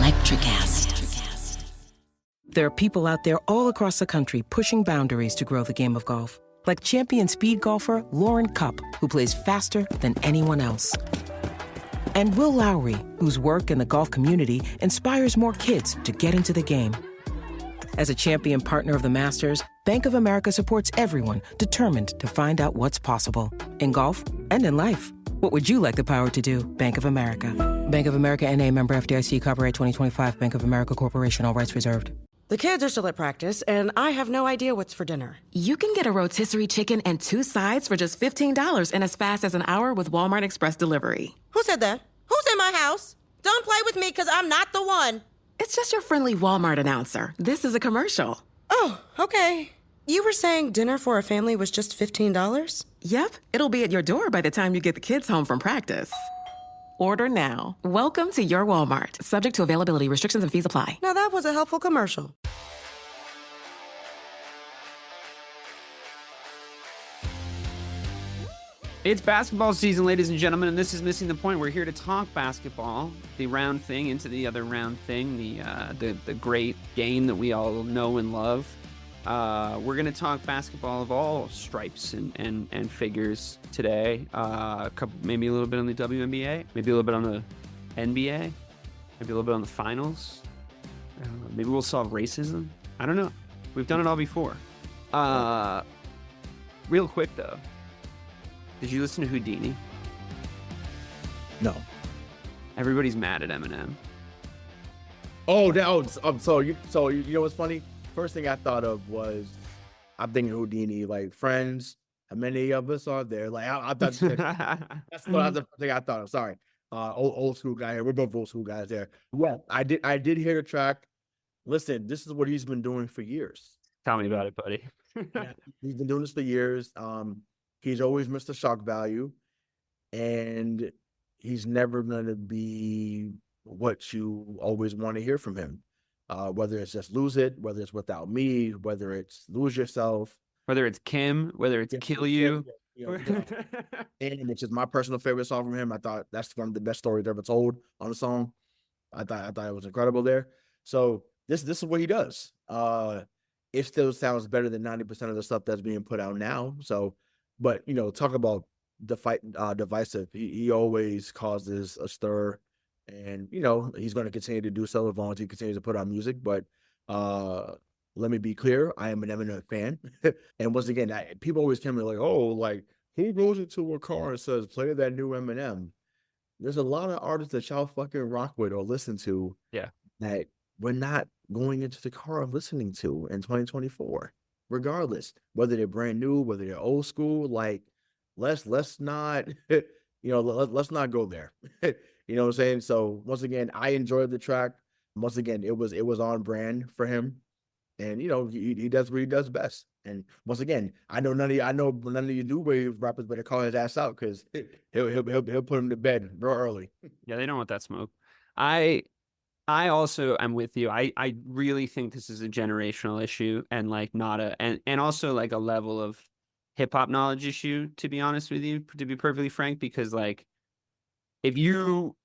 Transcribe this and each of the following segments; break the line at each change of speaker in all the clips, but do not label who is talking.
Electricast.
There are people out there all across the country pushing boundaries to grow the game of golf. Like champion speed golfer Lauren Cupp, who plays faster than anyone else. And Will Lowry, whose work in the golf community inspires more kids to get into the game. As a champion partner of the Masters, Bank of America supports everyone determined to find out what's possible. In golf and in life. What would you like the power to do? Bank of America. Bank of America N.A. member FDIC, copyright 2025, Bank of America Corporation, all rights reserved.
The kids are still at practice, and I have no idea what's for dinner.
You can get a rotisserie chicken and 2 sides for just $15 in as fast as an hour with Walmart Express Delivery.
Who said that? Who's in my house? Don't play with me, because I'm not the one.
It's just your friendly Walmart announcer. This is a commercial.
Oh, okay. You were saying dinner for a family was just $15?
Yep, it'll be at your door by the time you get the kids home from practice. Order now. Welcome to your Walmart. Subject to availability, restrictions and fees apply.
Now that was a helpful commercial.
It's basketball season, ladies and gentlemen, and this is Missing the Point. We're here to talk basketball, the round thing into the other round thing, the great game that we all know and love. We're going to talk basketball of all stripes and figures today. Maybe a little bit on the WNBA, maybe a little bit on the NBA, maybe a little bit on the finals. Maybe we'll solve racism. I don't know. We've done it all before. Real quick, though. Did you listen to Houdini?
No.
Everybody's mad at Eminem.
So you know what's funny? First thing I thought of was, I'm thinking Houdini, like Friends. How many of us are there? Like I thought that's the thing I thought of. Sorry, old school guy here. We're both old school guys there. Well, I did hear the track. Listen, this is what he's been doing for years.
Tell me about it, buddy.
Yeah, he's been doing this for years. He's always missed the shock value, and he's never going to be what you always want to hear from him. Whether it's just Lose It, whether it's Without Me, whether it's Lose Yourself.
Whether it's Kim, whether it's Kill You.
And it's just my personal favorite song from him. I thought that's one of the best stories ever told on a song. I thought it was incredible there. So this is what he does. It still sounds better than 90% of the stuff that's being put out now. So, but talk about divisive. He always causes a stir, and he's going to continue to do so as long as he continues to put out music. But let me be clear, I am an Eminem fan, and once again, people always tell me like, "Oh, like who goes into a car and says play that new Eminem?" There's a lot of artists that y'all fucking rock with or listen to, that we're not going into the car listening to in 2024. Regardless, whether they're brand new, whether they're old school, like let's not let's not go there. You know what I'm saying? So once again, I enjoyed the track. Once again, it was on brand for him, and he does what he does best. And once again, I know none of you new wave rappers better call his ass out, because he'll put him to bed real early.
Yeah, they don't want that smoke. I also am with you. I really think this is a generational issue, and like and also like a level of hip hop knowledge issue, to be honest with you, to be perfectly frank, because like if you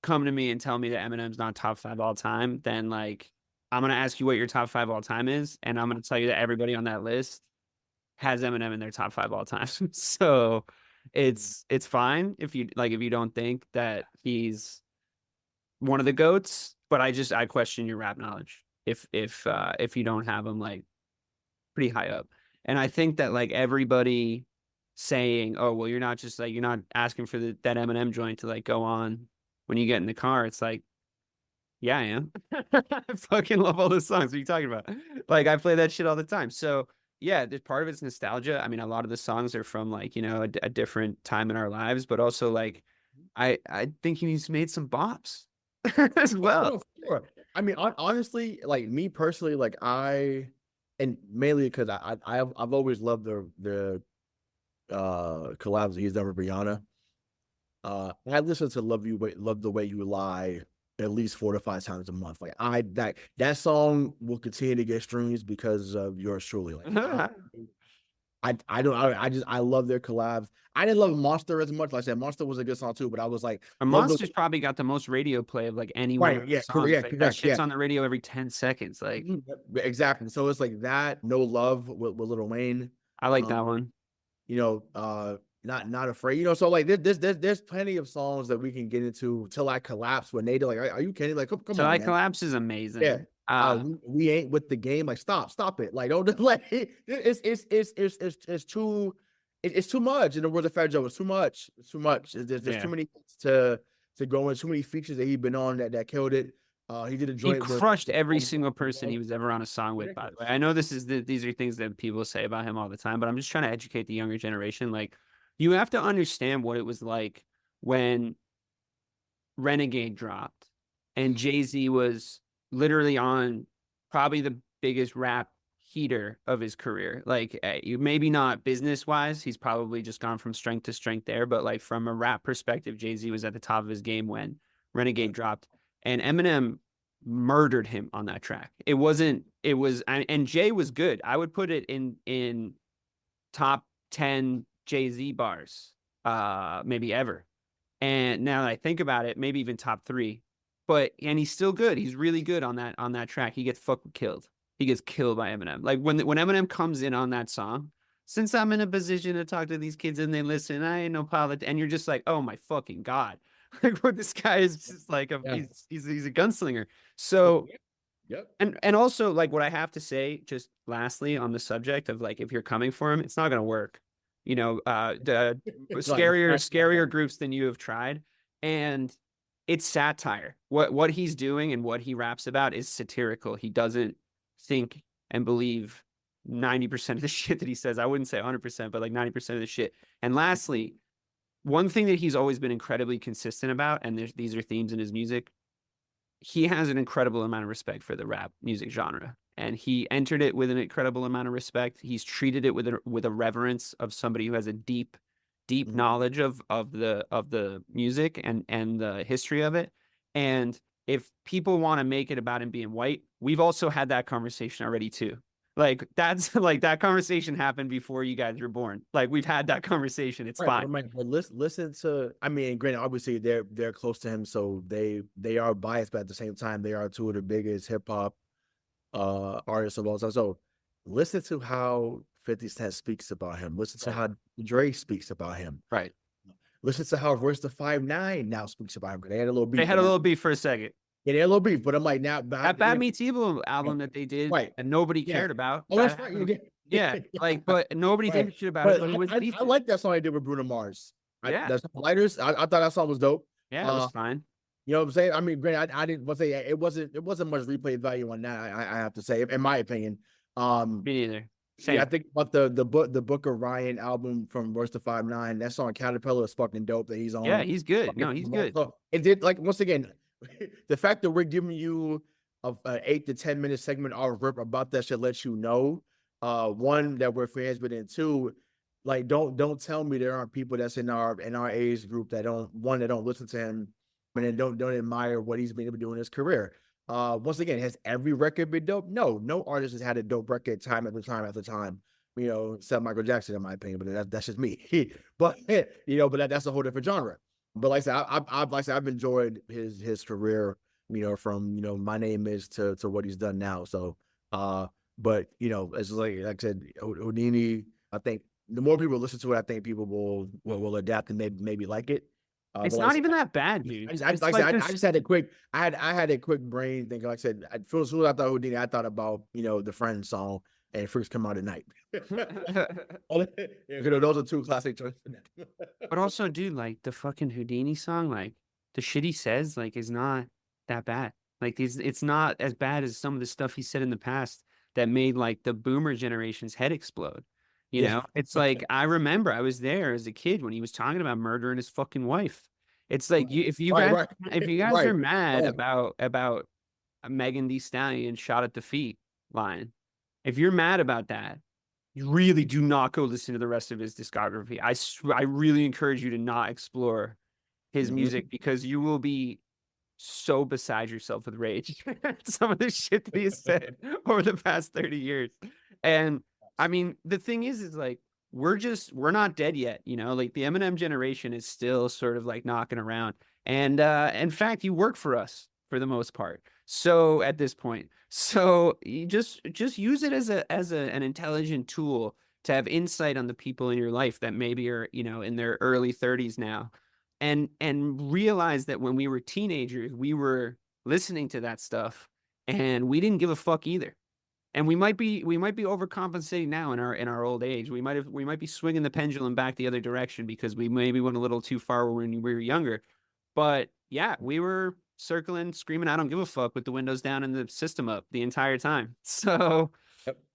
come to me and tell me that Eminem's not top 5 all time, then like I'm going to ask you what your top 5 all time is, and I'm going to tell you that everybody on that list has Eminem in their top 5 all time. So it's fine if you don't think that he's one of the GOATs, but I question your rap knowledge if you don't have him like pretty high up. And I think that like everybody saying, "Oh, well, you're not asking for that Eminem joint to like go on when you get in the car." It's like, yeah, I am. I fucking love all those songs. What are you talking about? Like I play that shit all the time. So yeah, there's part of it's nostalgia. I mean, a lot of the songs are from like, a different time in our lives, but also like I think he's made some bops as well.
Oh, sure. I mean, honestly, like me personally, like and mainly because I've always loved the collabs he's done with Rihanna. I listen to Love the Way You Lie at least 4 to 5 times a month. Like that song will continue to get streams because of yours truly. Like I love their collabs. I didn't love Monster as much. Like I said, Monster was a good song too, but I was like,
A Monster's probably got the most radio play of like any one
right,
of
yeah,
the songs.
correct,
Like, that
correct,
shit's
yeah.
on the radio every 10 seconds. Like,
Exactly. So it's like that. No Love with Lil Wayne.
I like that one.
You know, not afraid. You know, so like there's plenty of songs that we can get into. Till I Collapse when they do like, are you kidding? Like, come
So
on,
I
man.
Collapse is amazing.
Yeah. We ain't with the game. Like, stop it. Like, don't like it's too much. In the words of Fat Joe, it's too much. It's too much. There's too many to go in. Too many features that he's been on that killed it. He did a
He
joint.
crushed every single person he was ever on a song with, by the way. I know these are things that people say about him all the time, but I'm just trying to educate the younger generation. Like, you have to understand what it was like when Renegade dropped and Jay-Z was literally on probably the biggest rap heater of his career. Like, you maybe not business wise, he's probably just gone from strength to strength there, but like from a rap perspective, Jay-Z was at the top of his game when Renegade dropped, and Eminem murdered him on that track. And Jay was good. I would put it in top 10 Jay-Z bars, maybe ever. And now that I think about it, maybe even top 3. And he's still good. He's really good on that track. He gets fucking killed. He gets killed by Eminem. Like when Eminem comes in on that song, since I'm in a position to talk to these kids and they listen, I ain't no politics. And you're just like, oh my fucking God. Like, what, this guy is just like he's a gunslinger. So
Yep.
And also, like, what I have to say, just lastly on the subject of like, if you're coming for him, it's not gonna work. You know, the scarier groups than you have tried. And it's satire. What he's doing and what he raps about is satirical. He doesn't think and believe 90% of the shit that he says. I wouldn't say 100%, but like 90% of the shit. And lastly, one thing that he's always been incredibly consistent about, and these are themes in his music, he has an incredible amount of respect for the rap music genre. And he entered it with an incredible amount of respect. He's treated it with a reverence of somebody who has a deep knowledge of the music and the history of it. And if people want to make it about him being white, we've also had that conversation already too. Like, that's like, that conversation happened before you guys were born. Like, we've had that conversation. It's fine.
But listen to, I mean, granted, obviously they're close to him, so they are biased, but at the same time, they are two of the biggest hip hop artists of all time. So listen to how 50 Cent speaks about him. Listen to how Dre speaks about him.
Right.
Listen to how Royce the 5'9" now speaks about him. They had a little beef.
They had a little beef for a second.
Yeah, they had a little beef, but I'm like, now
that Bad Meets Evil album that they did,
right,
and nobody cared about.
Oh, that's right.
Yeah, like, but nobody did shit about
but
it.
I like that song I did with Bruno Mars.
Yeah,
that's Lighters. I thought that song was dope.
Yeah, it was fine.
You know what I'm saying? I mean, granted, I didn't say it wasn't much replay value on that. I have to say, in my opinion.
Me neither. Same.
Yeah, I think about the Book of Ryan album from Royce the 5'9". That song Caterpillar is fucking dope that he's on.
Yeah, he's good. No, he's good.
So it did, like, once again, the fact that we're giving you an 8 to 10 minute segment of rip about that should let you know, one, that we're fans, but then two, like, don't tell me there aren't people that's in our age group that don't listen to him and then don't admire what he's been able to do in his career. Once again, has every record been dope? No artist has had a dope record time after time. You know, except Michael Jackson, in my opinion, but that's just me. But you know, but that's a whole different genre. But like I said, I've enjoyed his career. You know, from My Name Is to what he's done now. So, but you know, it's like I said, Houdini. I think the more people listen to it, I think people will adapt and maybe like it.
It's not even that bad, dude.
I just had a quick. I had a quick brain thing. Like I said, as soon as I thought Houdini, I thought about the Friends song and Freaks Come Out at Night. Those are two classic choices.
But also, dude, like the fucking Houdini song, like the shit he says, like, is not that bad. Like, it's not as bad as some of the stuff he said in the past that made like the boomer generation's head explode. You know, it's like, I remember I was there as a kid when he was talking about murdering his fucking wife. It's like, if you guys are mad about Megan Thee Stallion shot at the feet line, if you're mad about that, you really do not go listen to the rest of his discography. I really encourage you to not explore his music, because you will be so beside yourself with rage. Some of the shit that he has said over the past 30 years. And I mean, the thing is like, we're not dead yet. Like the Eminem generation is still sort of like knocking around. And in fact, you work for us for the most part. So at this point, so you just use it as an intelligent tool to have insight on the people in your life that maybe are, in their early 30s now, and realize that when we were teenagers, we were listening to that stuff and we didn't give a fuck either. And we might be overcompensating now in our old age. We might be swinging the pendulum back the other direction because we maybe went a little too far when we were younger. But yeah, we were circling, screaming, "I don't give a fuck" with the windows down and the system up the entire time. So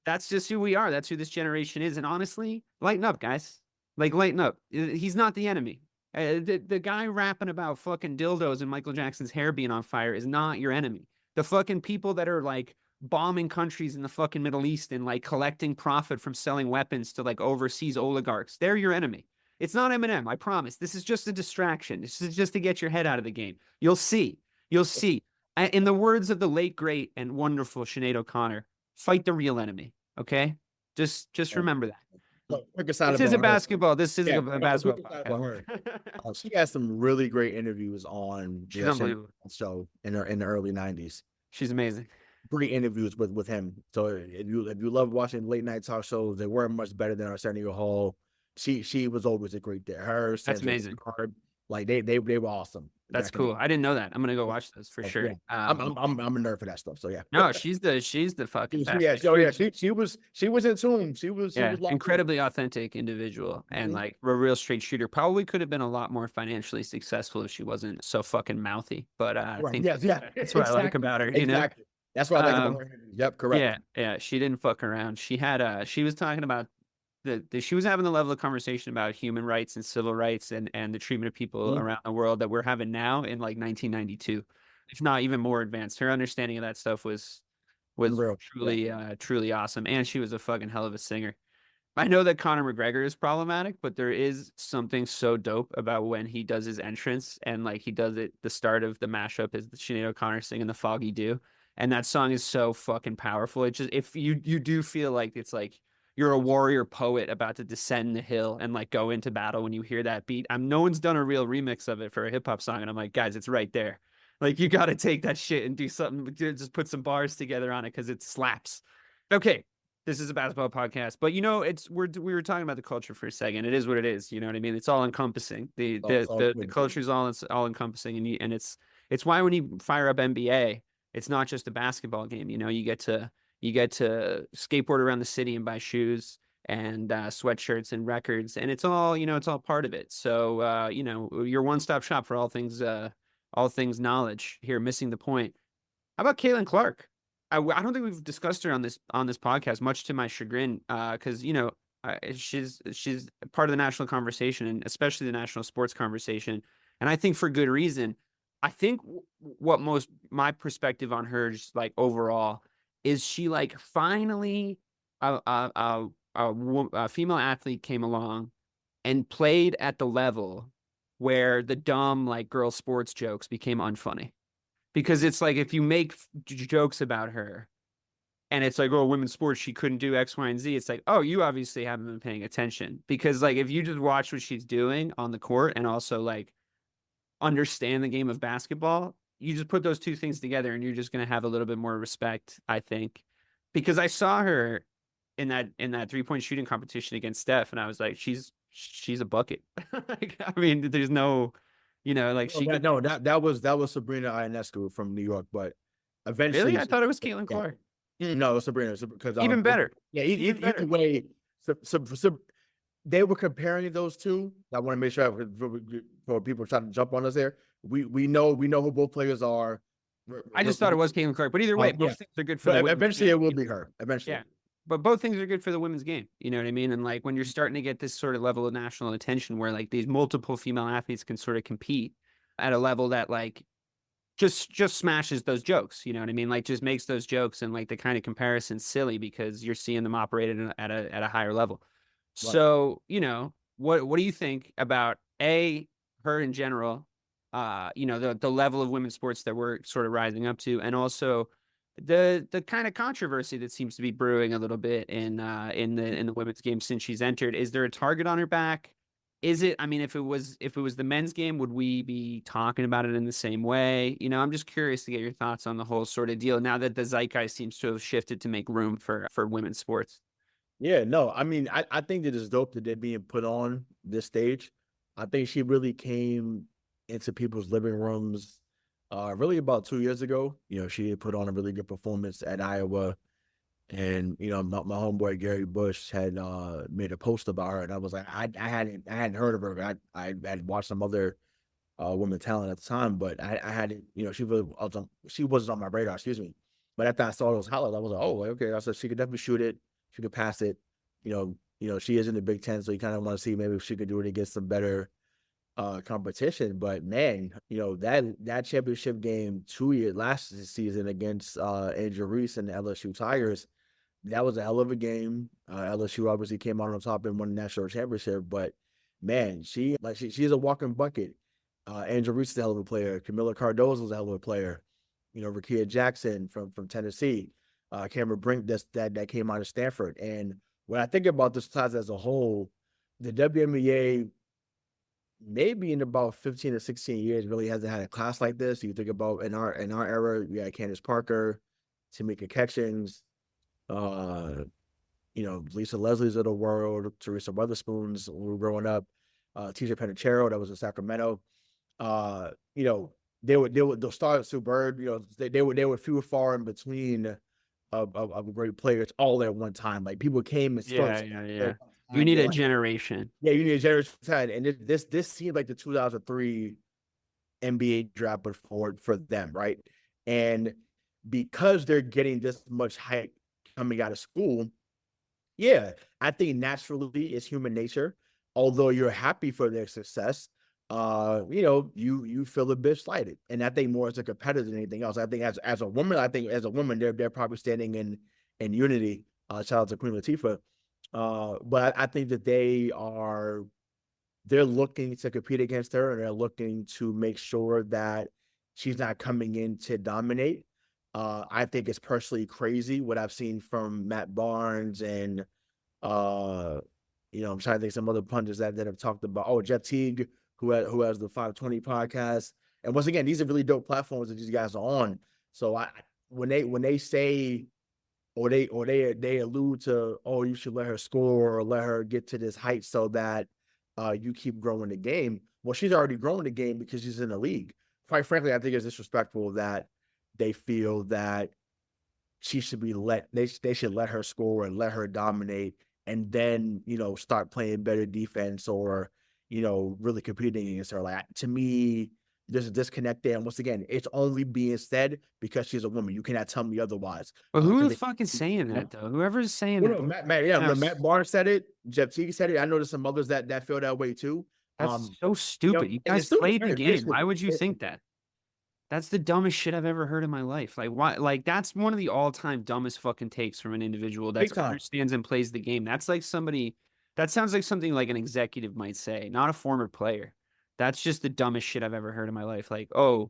that's just who we are. That's who this generation is. And honestly, lighten up, guys. Like, lighten up. He's not the enemy. The guy rapping about fucking dildos and Michael Jackson's hair being on fire is not your enemy. The fucking people that are like bombing countries in the fucking Middle East and like collecting profit from selling weapons to like overseas oligarchs, they're your enemy. It's not Eminem, I promise. This is just a distraction. This is just to get your head out of the game. You'll see. You'll see. In the words of the late, great, and wonderful Sinead O'Connor, fight the real enemy, okay? Just remember that. This is a basketball. This is a basketball podcast.
She has some really great interviews on
She's unbelievable.
show in the early 90s.
She's amazing.
Great interviews with him. So if you love watching late night talk shows, they weren't much better than Arsenio Hall. She was always a great there. Her,
that's amazing.
Like they were awesome.
That's cool. I didn't know that. I'm gonna go watch those for sure.
Yeah. I'm a nerd for that stuff. So yeah.
No, she's the fucking
she was in tune. She was
incredibly authentic individual and like a real straight shooter. Probably could have been a lot more financially successful if she wasn't so fucking mouthy. But I think that's what I like about her.
Exactly. That's what I like about her. Yep, correct.
Yeah. She didn't fuck around. She had she was talking about she was having the level of conversation about human rights and civil rights and the treatment of people around the world that we're having now in like 1992, if not even more advanced. Her understanding of that stuff was truly awesome. And she was a fucking hell of a singer. I know that Conor McGregor is problematic, but there is something so dope about when he does his entrance and like he does it. The start of the mashup is Sinead O'Connor singing "The Foggy Dew," and that song is so fucking powerful. It just, if you do feel like it's like you're a warrior poet about to descend the hill and like go into battle when you hear that beat. No one's done a real remix of it for a hip hop song. And I'm like, guys, it's right there. Like, you got to take that shit and do something, just put some bars together on it because it slaps. Okay, this is a basketball podcast, but we were talking about the culture for a second. It is what it is. You know what I mean? It's all encompassing. The culture is all encompassing, and it's why when you fire up NBA, it's not just a basketball game. You get to skateboard around the city and buy shoes and sweatshirts and records, and it's all part of it. So your one-stop shop for all things knowledge here. Missing the point. How about Caitlin Clarke? I don't think we've discussed her on this podcast, much to my chagrin, because she's part of the national conversation, and especially the national sports conversation, and I think for good reason. I think what my perspective on her, just like overall, is she like finally a female athlete came along and played at the level where the dumb like girl sports jokes became unfunny. Because it's like, if you make jokes about her and it's like, oh, women's sports, she couldn't do X, Y, and Z. It's like, oh, you obviously haven't been paying attention. Because like, if you just watch what she's doing on the court and also like understand the game of basketball, you just put those two things together and you're just going to have a little bit more respect, I think. Because I saw her in that 3-point shooting competition against Steph, and I was like, she's a bucket. Like, I mean, there's no, like she.
That was Sabrina Ionescu from New York, but eventually,
really, I thought it was Caitlin Clarke.
No, it was Sabrina, because
even better.
Yeah, either way, they were comparing those two. I want to make sure for people trying to jump on us there. We know who both players are.
I just thought it was Caitlin Clarke, but either way, both things are good for.
Eventually, it will be her. Eventually,
yeah. But both things are good for the women's game. You know what I mean? And like when you're starting to get this sort of level of national attention, where like these multiple female athletes can sort of compete at a level that like just smashes those jokes. You know what I mean? Like just makes those jokes and like the kind of comparisons silly because you're seeing them operated at a higher level. Right. So what do you think about her in general? The level of women's sports that we're sort of rising up to, and also the kind of controversy that seems to be brewing a little bit in the women's game since she's entered. Is there a target on her back? Is it? I mean, if it was the men's game, would we be talking about it in the same way? You know, I'm just curious to get your thoughts on the whole sort of deal now that the zeitgeist seems to have shifted to make room for women's sports.
Yeah, no, I mean, I think that it's dope that they're being put on this stage. I think she really came into people's living rooms really about 2 years ago. You know, she had put on a really good performance at Iowa. And, you know, my homeboy Gary Bush had made a post about her, and I was like, I hadn't heard of her. I had watched some other women talent at the time, but I hadn't, you know, she wasn't on my radar, excuse me. But after I saw those highlights, I was like, oh, okay. I said she could definitely shoot it. She could pass it. You know, she is in the Big Ten, so you kind of want to see maybe if she could do it against some better competition. But man, you know, that championship game last season against Angel Reese and the LSU Tigers, that was a hell of a game. LSU obviously came out on top and won the national championship. But man, she's a walking bucket. Angel Reese is a hell of a player. Camila Cardozo is a hell of a player. You know, Rakia Jackson from Tennessee. Cameron Brink that came out of Stanford. And when I think about this class as a whole, the WNBA maybe in about 15 or 16 years really hasn't had a class like this. You think about in our era, we had Candace Parker, Tamika Catchings, you know, Lisa Leslie's of the world, Teresa Weatherspoons when we were growing up, TJ Panachero that was in Sacramento. You know, they'll start Sue Bird. You know, they were few and far in between of great players all at one time. Like people came and
Yeah. You need a generation.
Yeah, you need a generation. And this seemed like the 2003 NBA draft but forward for them, right? And because they're getting this much hype coming out of school, yeah, I think naturally it's human nature. Although you're happy for their success, you know, you feel a bit slighted. And I think more as a competitor than anything else. I think as a woman, they're probably standing in unity. Shout out to Queen Latifah. But I think that they're looking to compete against her, and they're looking to make sure that she's not coming in to dominate. I think it's personally crazy what I've seen from Matt Barnes and you know, I'm trying to think some other punters that have talked about Jeff Teague, who has the 520 podcast. And once again, these are really dope platforms that these guys are on. So when they say or they allude to, oh, you should let her score or let her get to this height so that you keep growing the game. Well, she's already growing the game because she's in the league. Quite frankly, I think it's disrespectful that they feel that she should be they should let her score and let her dominate and then, you know, start playing better defense or, you know, really competing against her. Like, to me, there's a disconnect there. And once again, it's only being said because she's a woman. You cannot tell me otherwise.
Well, who the fuck is saying that, though? Whoever's saying that.
Matt Barnes said it. Jeff Teague said it. I know there's some others that feel that way too.
That's so stupid. You guys played the game. Why would you think that? That's the dumbest shit I've ever heard in my life. Like, why? Like, that's one of the all-time dumbest fucking takes from an individual that understands and plays the game. That's like that sounds like something like an executive might say, not a former player. That's just the dumbest shit I've ever heard in my life. Like, oh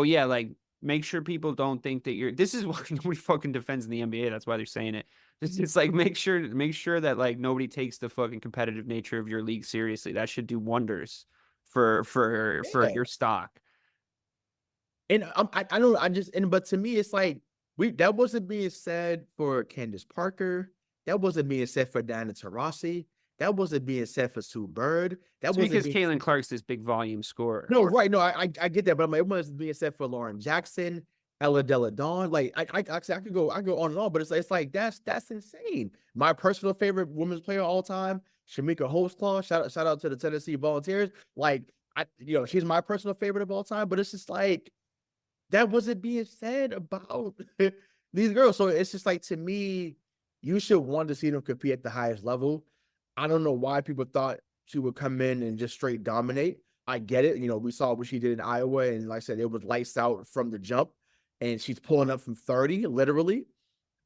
yeah, like, make sure people don't think that this is why nobody fucking defends in the NBA. That's why they're saying it. It's like, make sure that, like, nobody takes the fucking competitive nature of your league seriously. That should do wonders for your stock.
And but to me, it's like that wasn't being said for Candace Parker. That wasn't being said for Diana Taurasi. That wasn't being said for Sue Bird. That was
because Caitlin Clarke's this big volume scorer.
No, right. No, I get that, but I'm like, it wasn't being said for Lauren Jackson, Ella Della Dawn. Like, I could go on and on, but it's like that's insane. My personal favorite women's player of all time, Shamika Holtzclaw. Shout out to the Tennessee Volunteers. Like, she's my personal favorite of all time, but it's just like that wasn't being said about these girls. So it's just like, to me, you should want to see them compete at the highest level. I don't know why people thought she would come in and just straight dominate. I get it. You know, we saw what she did in Iowa, and like I said, it was lights out from the jump, and she's pulling up from 30, literally.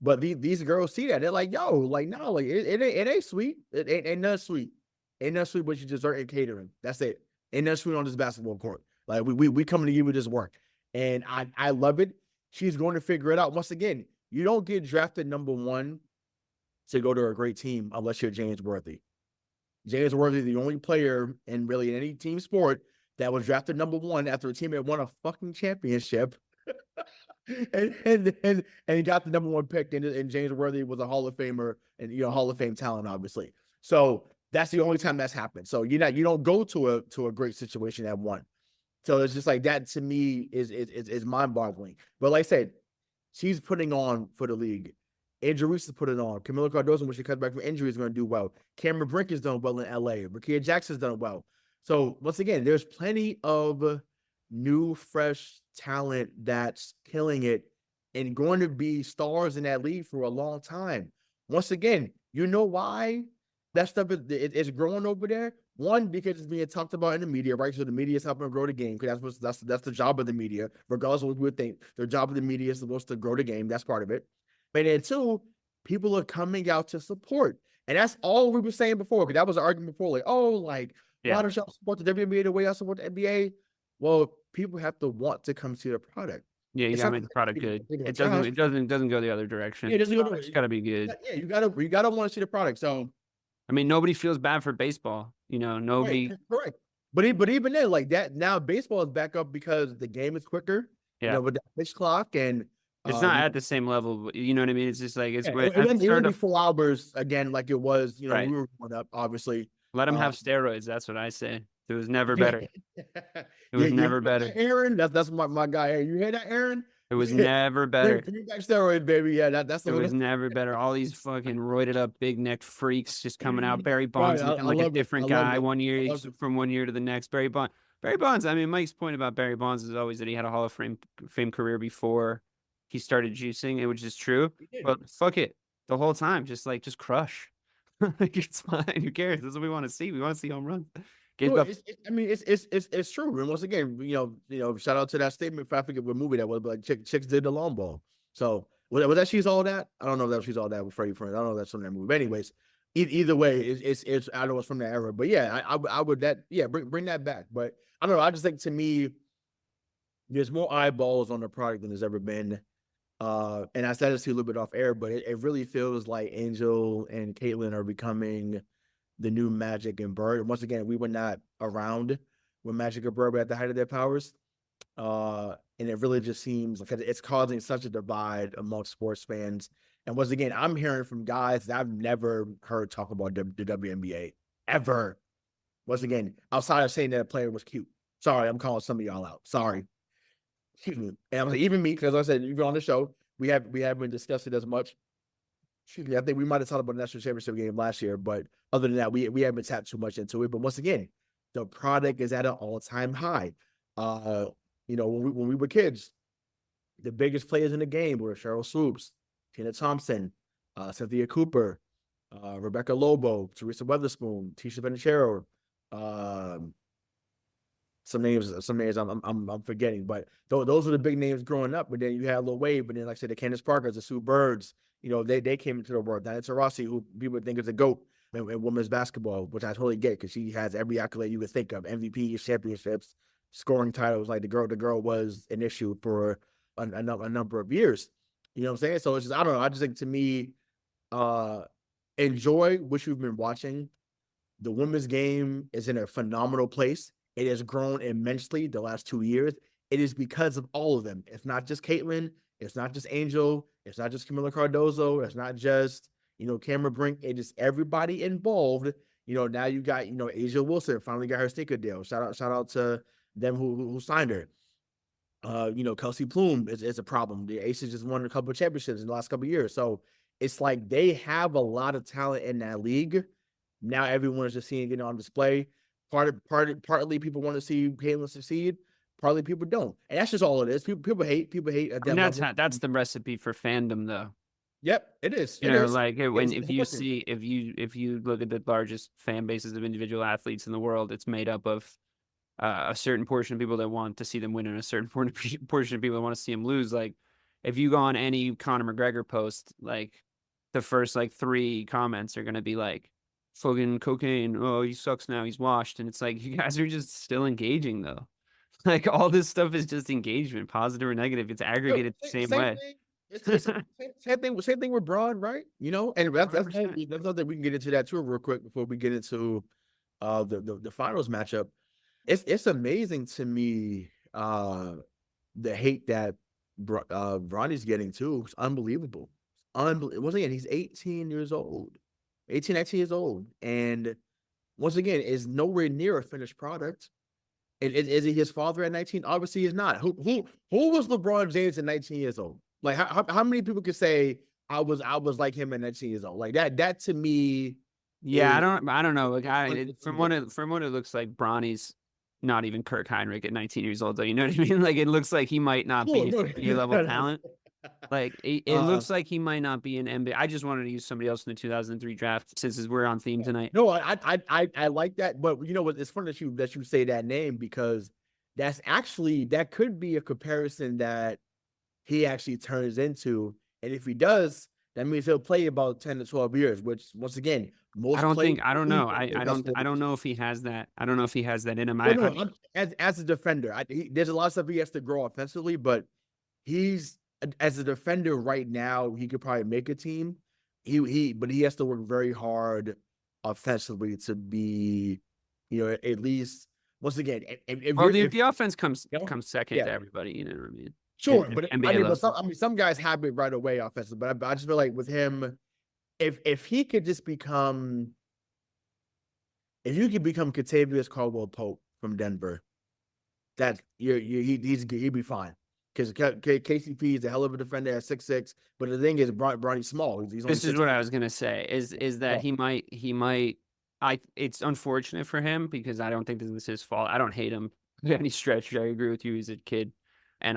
But these girls see that. They're like, yo, like, no, like, it ain't sweet. It ain't nothing sweet. Ain't nothing sweet, but you dessert and catering. That's it. Ain't nothing sweet on this basketball court. Like, we coming to you with this work. And I love it. she's going to figure it out. Once again, you don't get drafted number 1 to go to a great team unless you're James Worthy. James Worthy is the only player in really any team sport that was drafted number 1 after a team had won a fucking championship. and he got the number 1 pick, and James Worthy was a Hall of Famer and Hall of Fame talent, obviously. So that's the only time that's happened. So you don't go to a great situation at 1. So it's just like that to me is mind-boggling. But like I said, she's putting on for the league. Angel Reese is putting on. Camila Cardoso, when she comes back from injury, is going to do well. Cameron Brink has done well in LA. Rakia Jackson's done well. So once again, there's plenty of new, fresh talent that's killing it and going to be stars in that league for a long time. Once again, you know why that stuff is growing over there? One, because it's being talked about in the media, right? So the media is helping grow the game, because that's the job of the media, regardless of what we would think. Their job of the media is supposed to grow the game. That's part of it. But then 2, people are coming out to support. And that's all we were saying before, because that was an argument before, like, why don't y'all support the WNBA the way y'all support the NBA? Well, people have to want to come see the product.
Yeah, you gotta make the product good. It doesn't go the other direction. Yeah, it's gotta be good.
Yeah, you gotta want to see the product. So
I mean, nobody feels bad for baseball. Nobody.
Correct. But even then, like that, now baseball is back up because the game is quicker.
Yeah.
With the pitch clock, and
it's not at the same level. You know what I mean? It's just like it
wouldn't be 4 hours again, like it was.
Right.
We were going up, obviously.
Let them have steroids. That's what I say. It was never better. It was never better.
Aaron, that's my guy. You hear that, Aaron?
It was never better.
Bring back steroids, baby. Yeah, that's the
It was never better. All these fucking roided up, big necked freaks just coming out. Barry Bonds looking like a different guy one year from one year to the next. Barry Bonds. I mean, Mike's point about Barry Bonds is always that he had a Hall of Fame career before he started juicing, which is true. But fuck it, the whole time, just crush. Like, it's fine. Who cares? That's what we want to see. We want to see home runs.
It's true. And once again, shout out to that statement. If I forget what movie that was, but like Chicks did the long ball. So was that She's All That? I don't know if that was She's All That with Freddie Prinze. I don't know if that's from that movie. But anyways, either way, it's I know it's from that era. But yeah, I would bring that back. But I don't know. I just think, to me, there's more eyeballs on the product than there's ever been. And I said this to you a little bit off air, but it really feels like Angel and Caitlin are becoming the new Magic and Bird. Once again, we were not around when Magic and Bird were at the height of their powers. And it really just seems like it's causing such a divide amongst sports fans. And once again, I'm hearing from guys that I've never heard talk about the WNBA ever. Once again, outside of saying that a player was cute. Sorry, I'm calling some of y'all out. Sorry. Excuse me. And I'm like, even me, because I said, even on the show, we haven't discussed it as much. Excuse me. I think we might have talked about the national championship game last year, but other than that, we haven't tapped too much into it. But once again, the product is at an all-time high. When we were kids, the biggest players in the game were Cheryl Swoops, Tina Thompson, Cynthia Cooper, Rebecca Lobo, Teresa Weatherspoon, Tisha Penicheiro, some names I'm forgetting, but those are the big names growing up. But then you had Lil Wade, but then like I said, the Candace Parkers, the Sue Birds, they came into the world. Diana Taurasi, who people think is a GOAT in women's basketball, which I totally get, because she has every accolade you would think of: MVP, championships, scoring titles. Like the girl was an issue for a number of years. You know what I'm saying? So it's just, I don't know. I just think, to me, enjoy what you've been watching. The women's game is in a phenomenal place. It has grown immensely the last 2 years. It is because of all of them. It's not just Caitlin. It's not just Angel. It's not just Camila Cardoso. It's not just, Cameron Brink. It is everybody involved. Now you got, Asia Wilson finally got her sneaker deal. Shout out to them who signed her. Kelsey Plume is a problem. The Aces just won a couple of championships in the last couple of years. So it's like they have a lot of talent in that league. Now everyone is just seeing it on display. Partly people want to see Caitlin succeed. Partly people don't, and that's just all it is. People hate.
That's the recipe for fandom, though.
Yep, it is.
If you look at the largest fan bases of individual athletes in the world, it's made up of a certain portion of people that want to see them win and a certain portion of people that want to see them lose. Like, if you go on any Conor McGregor post, like, the first 3 comments are going to be like, fucking cocaine, oh, he sucks now, he's washed. And it's like, you guys are just still engaging, though. Like all this stuff is just engagement, positive or negative. It's aggregated the same way.
Thing. It's same thing with Braun, right? You know, and that's
100%.
something we can get into that too real quick before we get into the finals matchup. It's amazing to me the hate that Bronny's getting too. It's unbelievable. Once again, he's 18 years old, 18, 19 years old, and once again, is nowhere near a finished product. Is he his father at 19? Obviously, he's not. Who was LeBron James at 19 years old? Like, how many people could say I was like him at 19 years old? Like that to me.
Yeah,
is,
I don't know. Like from what it looks like, Bronny's not even Kirk Heinrich at 19 years old, though. You know what I mean? Like it looks like he might not be your level talent. Like it looks like he might not be an NBA. I just wanted to use somebody else in the 2003 draft since we're on theme tonight.
No, I like that, but you know what? It's funny that you say that name because that could be a comparison that he actually turns into, and if he does, that means he'll play about 10 to 12 years. Which once again,
I don't know. I don't know if he has that. I don't know if he has that in him.
As a defender, there's a lot of stuff he has to grow offensively, but he's as a defender right now, he could probably make a team. But he has to work very hard offensively to be, at least once again.
The offense comes second to everybody. You know what I mean?
Sure, but some guys have it right away offensively. But I just feel like with him, if he could just become, if you could become Kentavious Caldwell-Pope from Denver, that he'd be fine. Because KCP is a hell of a defender at 6'6", but the thing is, Bronny's small.
This is what I was gonna say. Is that he might. It's unfortunate for him because I don't think this is his fault. I don't hate him by any stretch. I agree with you. He's a kid, and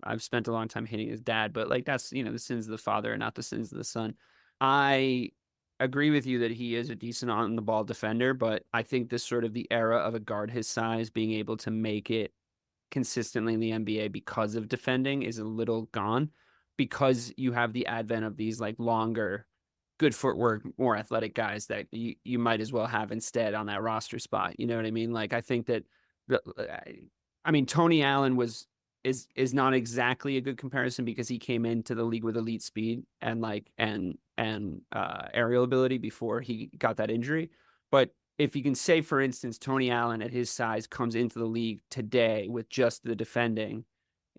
I've spent a long time hating his dad. But like that's the sins of the father and not the sins of the son. I agree with you that he is a decent on the ball defender, but I think this sort of the era of a guard his size being able to make it consistently in the NBA because of defending is a little gone, because you have the advent of these like longer, good footwork, more athletic guys that you might as well have instead on that roster spot. You know what I mean? Like I think that, Tony Allen is not exactly a good comparison because he came into the league with elite speed and aerial ability before he got that injury. But if you can say, for instance, Tony Allen at his size comes into the league today with just the defending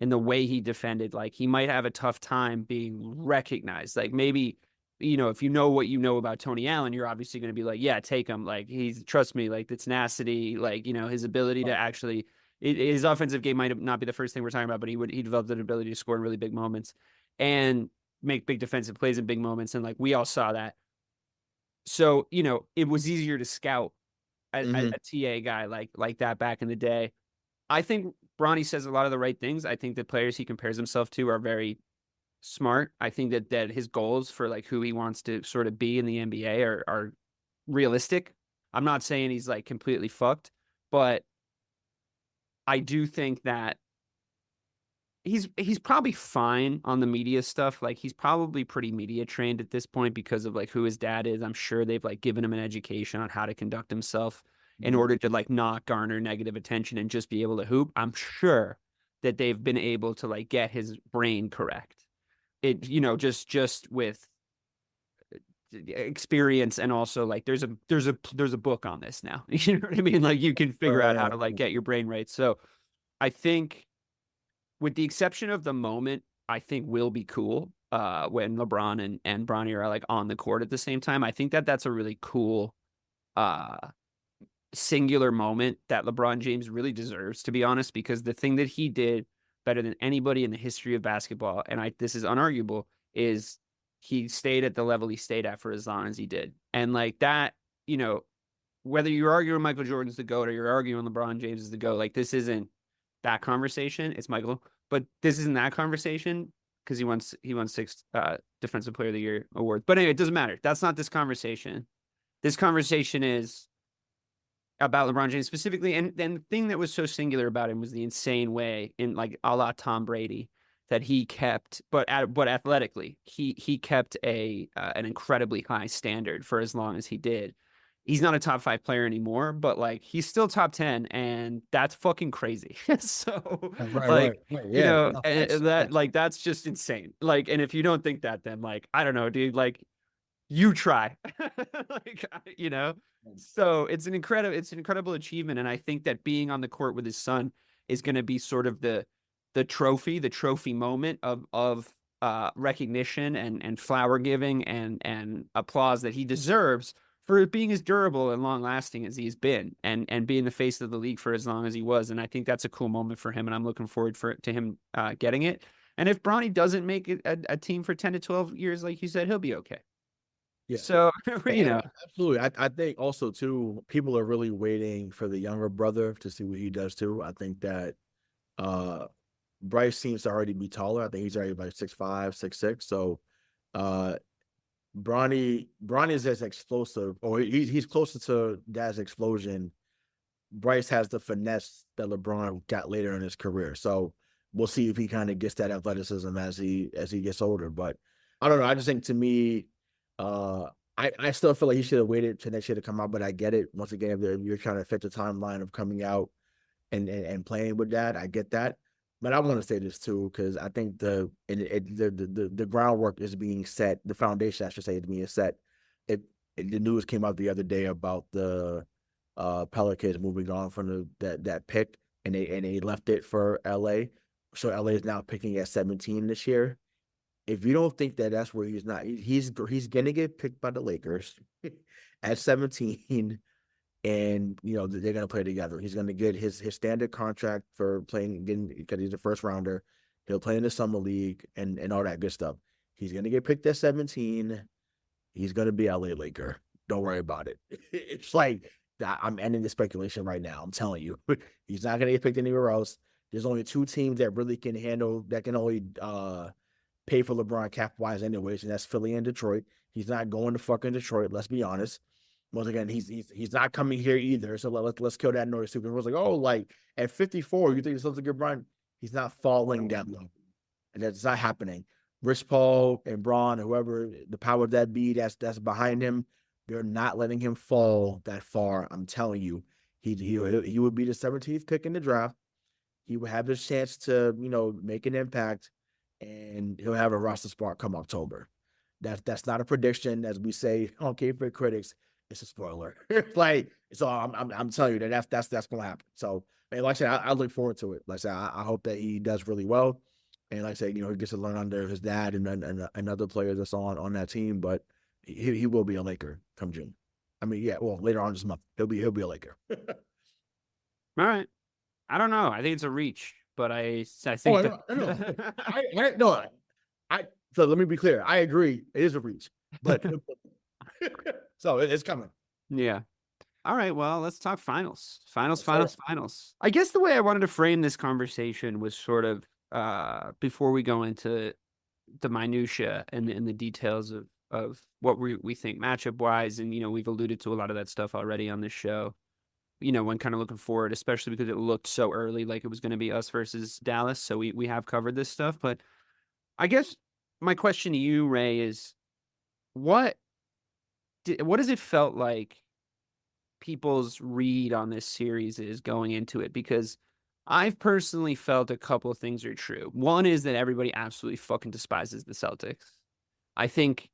and the way he defended, like he might have a tough time being recognized. Like maybe, if you know what you know about Tony Allen, you're obviously going to be like, yeah, take him. Like trust me, like the tenacity, like, his ability to actually, his offensive game might not be the first thing we're talking about, but he developed an ability to score in really big moments and make big defensive plays in big moments. And like, we all saw that. So, it was easier to scout a TA guy like that back in the day. I think Bronny says a lot of the right things. I think the players he compares himself to are very smart. I think that his goals for like who he wants to sort of be in the NBA are realistic. I'm not saying he's like completely fucked, but I do think that he's probably fine on the media stuff. Like he's probably pretty media trained at this point because of like who his dad is. I'm sure they've like given him an education on how to conduct himself in order to like not garner negative attention and just be able to hoop. I'm sure that they've been able to like get his brain correct. It, just with experience, and also like there's a book on this now. You know what I mean? Like you can figure out how to like get your brain right. So I think, with the exception of the moment, I think will be cool when LeBron and Bronny are like on the court at the same time. I think that's a really cool singular moment that LeBron James really deserves, to be honest, because the thing that he did better than anybody in the history of basketball, and this is unarguable, is he stayed at the level he stayed at for as long as he did. And like that, whether you're arguing Michael Jordan's the GOAT or you're arguing LeBron James is the GOAT, like this isn't that conversation. It's Michael, but this isn't that conversation because he won 6 Defensive Player of the Year awards. But anyway, it doesn't matter. That's not this conversation. This conversation is about LeBron James specifically, and then the thing that was so singular about him was the insane way, in like a la Tom Brady, that he kept, but athletically, he kept an incredibly high standard for as long as he did. he's not a top 5 player anymore, but like he's still top 10, and that's fucking crazy. So like,
Right.
you
Yeah.
know,
No,
that like that's just insane. Like, and if you don't think that, then like I don't know, dude. Like, you try. Like, you know. So it's an incredible achievement, and I think that being on the court with his son is going to be sort of the trophy moment of recognition and flower giving and applause that he deserves for being as durable and long lasting as he's been, and being the face of the league for as long as he was. And I think that's a cool moment for him, and I'm looking forward to him getting it. And if Bronny doesn't make it a team for 10 to 12 years, like you said, he'll be okay.
yeah.
So, you know,
Absolutely. I think also too, people are really waiting for the younger brother to see what he does too. I think that Bryce seems to already be taller. I think he's already like 6'5", 6'6". So Bronny is as explosive, or he's closer to Dad's explosion. Bryce has the finesse that LeBron got later in his career. So we'll see if he kind of gets that athleticism as he gets older. But I don't know. I just think, to me, I still feel like he should have waited till next year to come out. But I get it. Once again, if you're trying to fit the timeline of coming out and playing with that, I get that. But I want to say this too, because I think the groundwork is being set. The foundation, I should say, is being set. The news came out the other day about the Pelicans moving on from that pick, and they left it for LA. So LA is now picking at 17 this year. If you don't think that that's where he's not, he's gonna get picked by the Lakers at 17. And they're gonna play together. He's gonna get his standard contract for playing, because he's a first rounder. He'll play in the summer league and all that good stuff. He's gonna get picked at 17. He's gonna be a LA Laker. Don't worry about it. It's like I'm ending the speculation right now. I'm telling you, he's not gonna get picked anywhere else. There's only 2 teams that really can handle that, can only pay for LeBron cap wise anyways, and that's Philly and Detroit. He's not going to fucking Detroit. Let's be honest. Once again, he's not coming here either. So let's kill that noise too. Because was like, oh, like at 54, you think the Celtics get Brian? He's not falling that low, and that's not happening. Rich Paul and Braun, whoever the power of that be that's behind him, they're not letting him fall that far. I'm telling you, he would be the 17th pick in the draft. He would have his chance to make an impact, and he'll have a roster spot come October. That's not a prediction, as we say on K-Fit Critics. It's a spoiler. Like, so I'm telling you that's gonna happen. So, and like I said, I look forward to it. Like I said, I hope that he does really well, and like I said, he gets to learn under his dad and other players that's on that team. But he will be a Laker come June. I mean, yeah, well, later on this month he'll be a Laker.
all right. I don't know. I think it's a reach, but I think
So let me be clear. I agree. It is a reach, but so it's coming.
Yeah. All right. Well, let's talk finals. Finals. I guess the way I wanted to frame this conversation was sort of before we go into the minutia and the details of what we think matchup wise, and we've alluded to a lot of that stuff already on this show. When kind of looking forward, especially because it looked so early, like it was going to be us versus Dallas. So we have covered this stuff, but I guess my question to you, Ray, is what does it felt like people's read on this series is going into it? Because I've personally felt a couple of things are true. One is that everybody absolutely fucking despises the Celtics. I think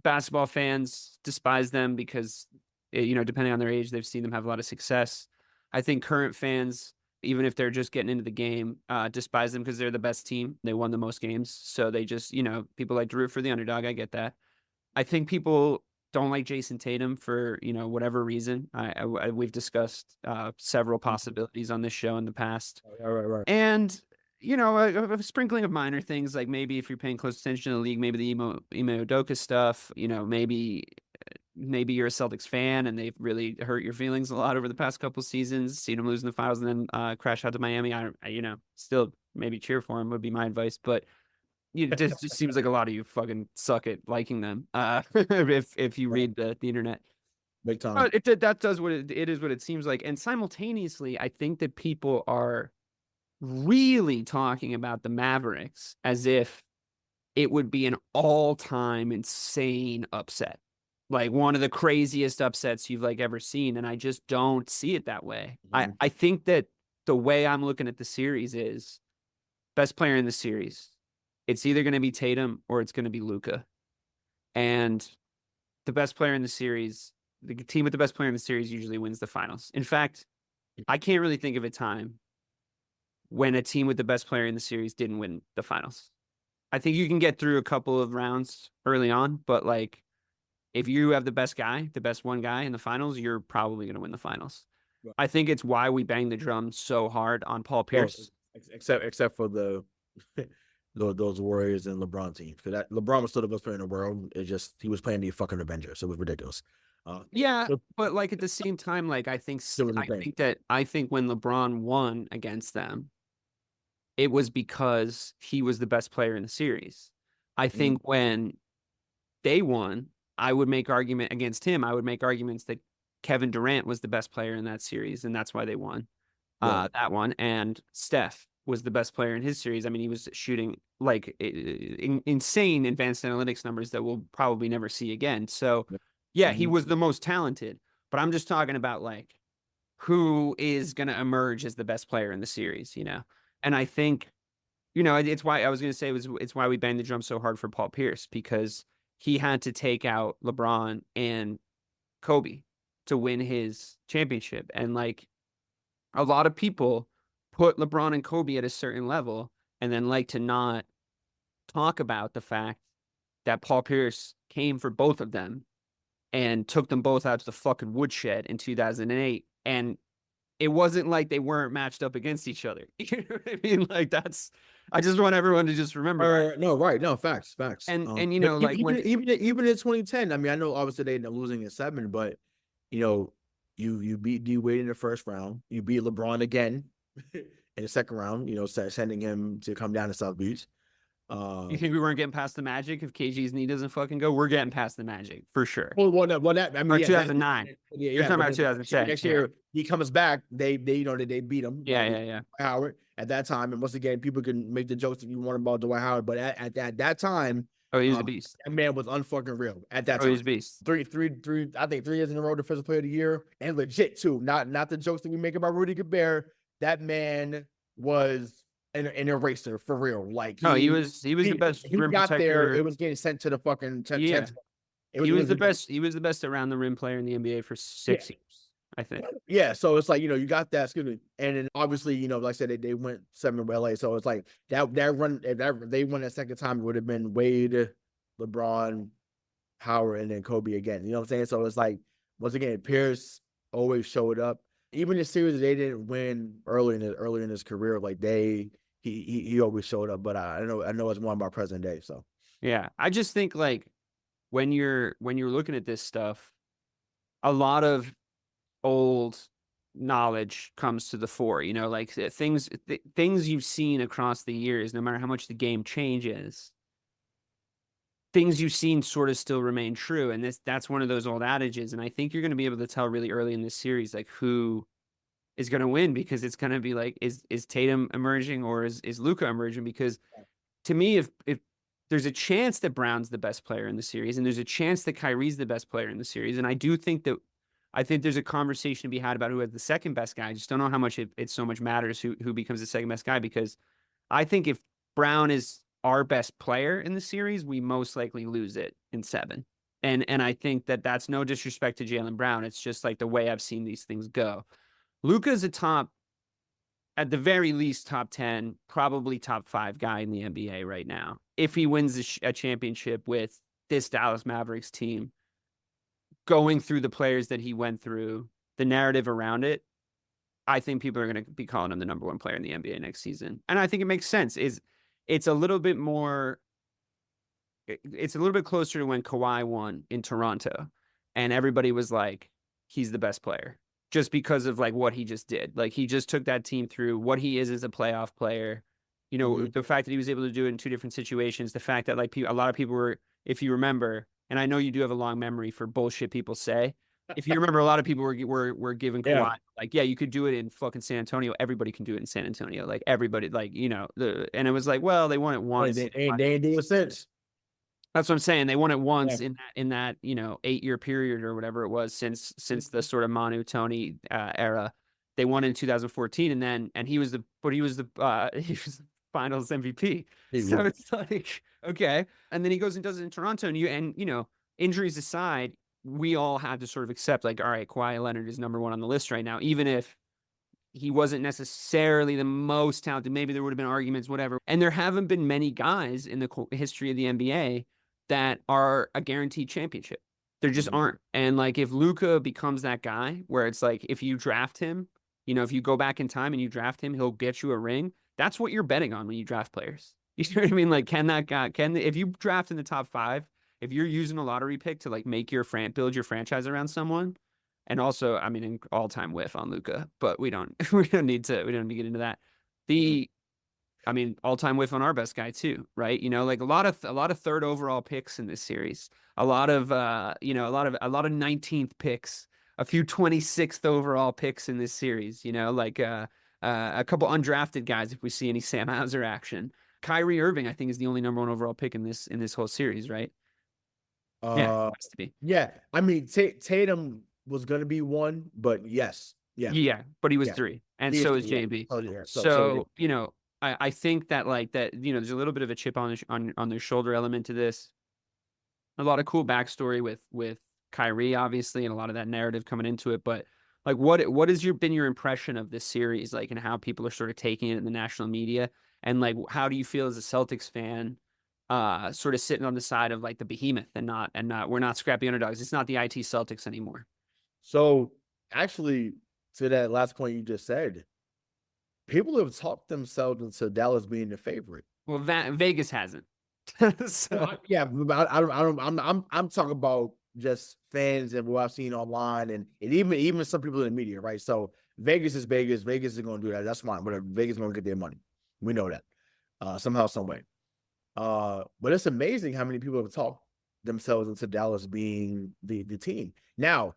basketball fans despise them because, depending on their age, they've seen them have a lot of success. I think current fans, even if they're just getting into the game, despise them because they're the best team. They won the most games. So they just, people like to root for the underdog. I get that. I think people don't like Jayson Tatum for, whatever reason. We've discussed several possibilities on this show in the past.
Right.
And, a sprinkling of minor things, like maybe if you're paying close attention to the league, maybe the Ime Udoka stuff, maybe you're a Celtics fan and they've really hurt your feelings a lot over the past couple seasons, seen them lose in the finals and then crash out to Miami. I still maybe cheer for him would be my advice, but it just seems like a lot of you fucking suck at liking them. If you read the internet,
big time.
But that does what it is, what it seems like. And simultaneously, I think that people are really talking about the Mavericks as if it would be an all-time insane upset. like one of the craziest upsets you've like ever seen. And I just don't see it that way. I think that the way I'm looking at the series is best player in the series. It's either going to be Tatum or it's going to be Luka. And the best player in the series, the team with the best player in the series usually wins the finals. In fact, I can't really think of a time when a team with the best player in the series didn't win the finals. I think you can get through a couple of rounds early on, but like if you have the best guy, the best one guy in the finals, you're probably going to win the finals. Right. I think it's why we bang the drum so hard on Paul Pierce.
Except for those Warriors and LeBron teams, because that LeBron was still the best player in the world. It just he was playing the fucking Avengers, so it was ridiculous.
But like at the same time, like I think when LeBron won against them, it was because he was the best player in the series. I think when they won, I would make argument against him. I would make arguments that Kevin Durant was the best player in that series, and that's why they won that one. And Steph was the best player in his series. I mean, he was shooting like insane advanced analytics numbers that we'll probably never see again. So, yeah, he was the most talented. But I'm just talking about like who is going to emerge as the best player in the series, you know? And I think, you know, it's why I was going to say it's why we banged the drum so hard for Paul Pierce, because he had to take out LeBron and Kobe to win his championship. And like a lot of people put LeBron and Kobe at a certain level and then like to not talk about the fact that Paul Pierce came for both of them and took them both out to the fucking woodshed in 2008. And it wasn't like they weren't matched up against each other. You know what I mean? Like I just want everyone to just remember.
Facts.
And you know, like
even in 2010, I mean, I know obviously they ended up losing in 7, but you know, you beat D Wade in the first round. You beat LeBron again in the second round. You know, sending him to come down to South Beach.
You think we weren't getting past the Magic if KG's knee doesn't fucking go? We're getting past the Magic for sure.
Well, that I mean,
2009. You're talking about 2010.
Next year he comes back. They beat him.
Yeah.
Howard at that time, and once again, people can make the jokes that you want about Dwight Howard, but at that time,
he was a beast.
That man was unfucking real at that time.
He was a beast.
Three. I think 3 years in a row, defensive player of the year, and legit too. Not the jokes that we make about Rudy Gobert. That man was an eraser for real. Like
he was the best.
He got protector. There. It was getting sent to the fucking 10.
Yeah. He was the best. He was the best around the rim player in the NBA for 6 years, I think.
Yeah. So it's like, you know, you got that. Excuse me. And then obviously, you know, like I said, they went 7 with LA. So it's like that run. If they won that second time, it would have been Wade, LeBron, Howard, and then Kobe again. You know what I'm saying? So it's like, once again, Pierce always showed up. Even the series they didn't win early in his career, like he always showed up. But I know it's more about present day. So
yeah, I just think like when you're looking at this stuff, a lot of old knowledge comes to the fore. You know, like things you've seen across the years, no matter how much the game changes, things you've seen sort of still remain true. And that's one of those old adages. And I think you're going to be able to tell really early in this series, like who is going to win, because it's going to be like, is Tatum emerging or is Luka emerging? Because to me, if there's a chance that Brown's the best player in the series and there's a chance that Kyrie's the best player in the series. And I think there's a conversation to be had about who has the second best guy. I just don't know how much it so much matters who becomes the second best guy, because I think if Brown is our best player in the series, we most likely lose it in 7. And I think that's no disrespect to Jaylen Brown. It's just like the way I've seen these things go. Luka's at the very least, top 10, probably top 5 guy in the NBA right now. If he wins a championship with this Dallas Mavericks team, going through the players that he went through, the narrative around it, I think people are going to be calling him the number 1 player in the NBA next season. And I think it makes sense. It's a little bit closer to when Kawhi won in Toronto and everybody was like, he's the best player just because of like what he just did. Like he just took that team through what he is as a playoff player. You know, the fact that he was able to do it in 2 different situations, the fact that like a lot of people were, if you remember, and I know you do have a long memory for bullshit people say, if you remember, a lot of people were giving Kawhi like, yeah, you could do it in fucking San Antonio. Everybody can do it in San Antonio. Like everybody, like, you know, and it was like, well, they won it once.
They ain't do it since.
That's what I'm saying. They won it once
Yeah.
in that 8-year period or whatever it was since the sort of Manu Tony era. They won in 2014, and he was the he was the Finals MVP. So it's like, okay, and then he goes and does it in Toronto, and injuries aside, we all had to sort of accept, like, all right, Kawhi Leonard is number one on the list right now, even if he wasn't necessarily the most talented. Maybe there would have been arguments, whatever. And there haven't been many guys in the history of the NBA that are a guaranteed championship. There just aren't. And like, if Luka becomes that guy where it's like, if you draft him, if you go back in time and you draft him, he'll get you a ring. That's what you're betting on when you draft players. You know what I mean? Like, can that guy, if you draft in the top 5, if you're using a lottery pick to like make build your franchise around someone, and also, I mean, an all-time whiff on Luka, but we don't need to get into that. All-time whiff on our best guy too, right? Like a lot of 3rd overall picks in this series, a lot of 19th picks, a few 26th overall picks in this series, like a couple undrafted guys if we see any Sam Hauser action. Kyrie Irving, I think, is the only number 1 overall pick in this whole series, right? Yeah, it has to be.
Yeah, I mean, Tatum was going to be 1, but yes.
Yeah, but he was 3, and so is JB. So I think that there's a little bit of a chip on their shoulder element to this. A lot of cool backstory with Kyrie, obviously, and a lot of that narrative coming into it. But like, what has been your impression of this series, like, and how people are sort of taking it in the national media, and like, how do you feel as a Celtics fan, sort of sitting on the side of like the behemoth and not we're not scrappy underdogs. It's not the IT Celtics anymore.
So actually, to that last point you just said, people have talked themselves into Dallas being the favorite.
Well, Vegas hasn't.
So yeah, I'm talking about just fans and what I've seen online, and even some people in the media, right? So Vegas is Vegas. Vegas is going to do that. That's fine. Whatever. Vegas is going to get their money. We know that somehow, some way. But it's amazing how many people have talked themselves into Dallas being the team. Now,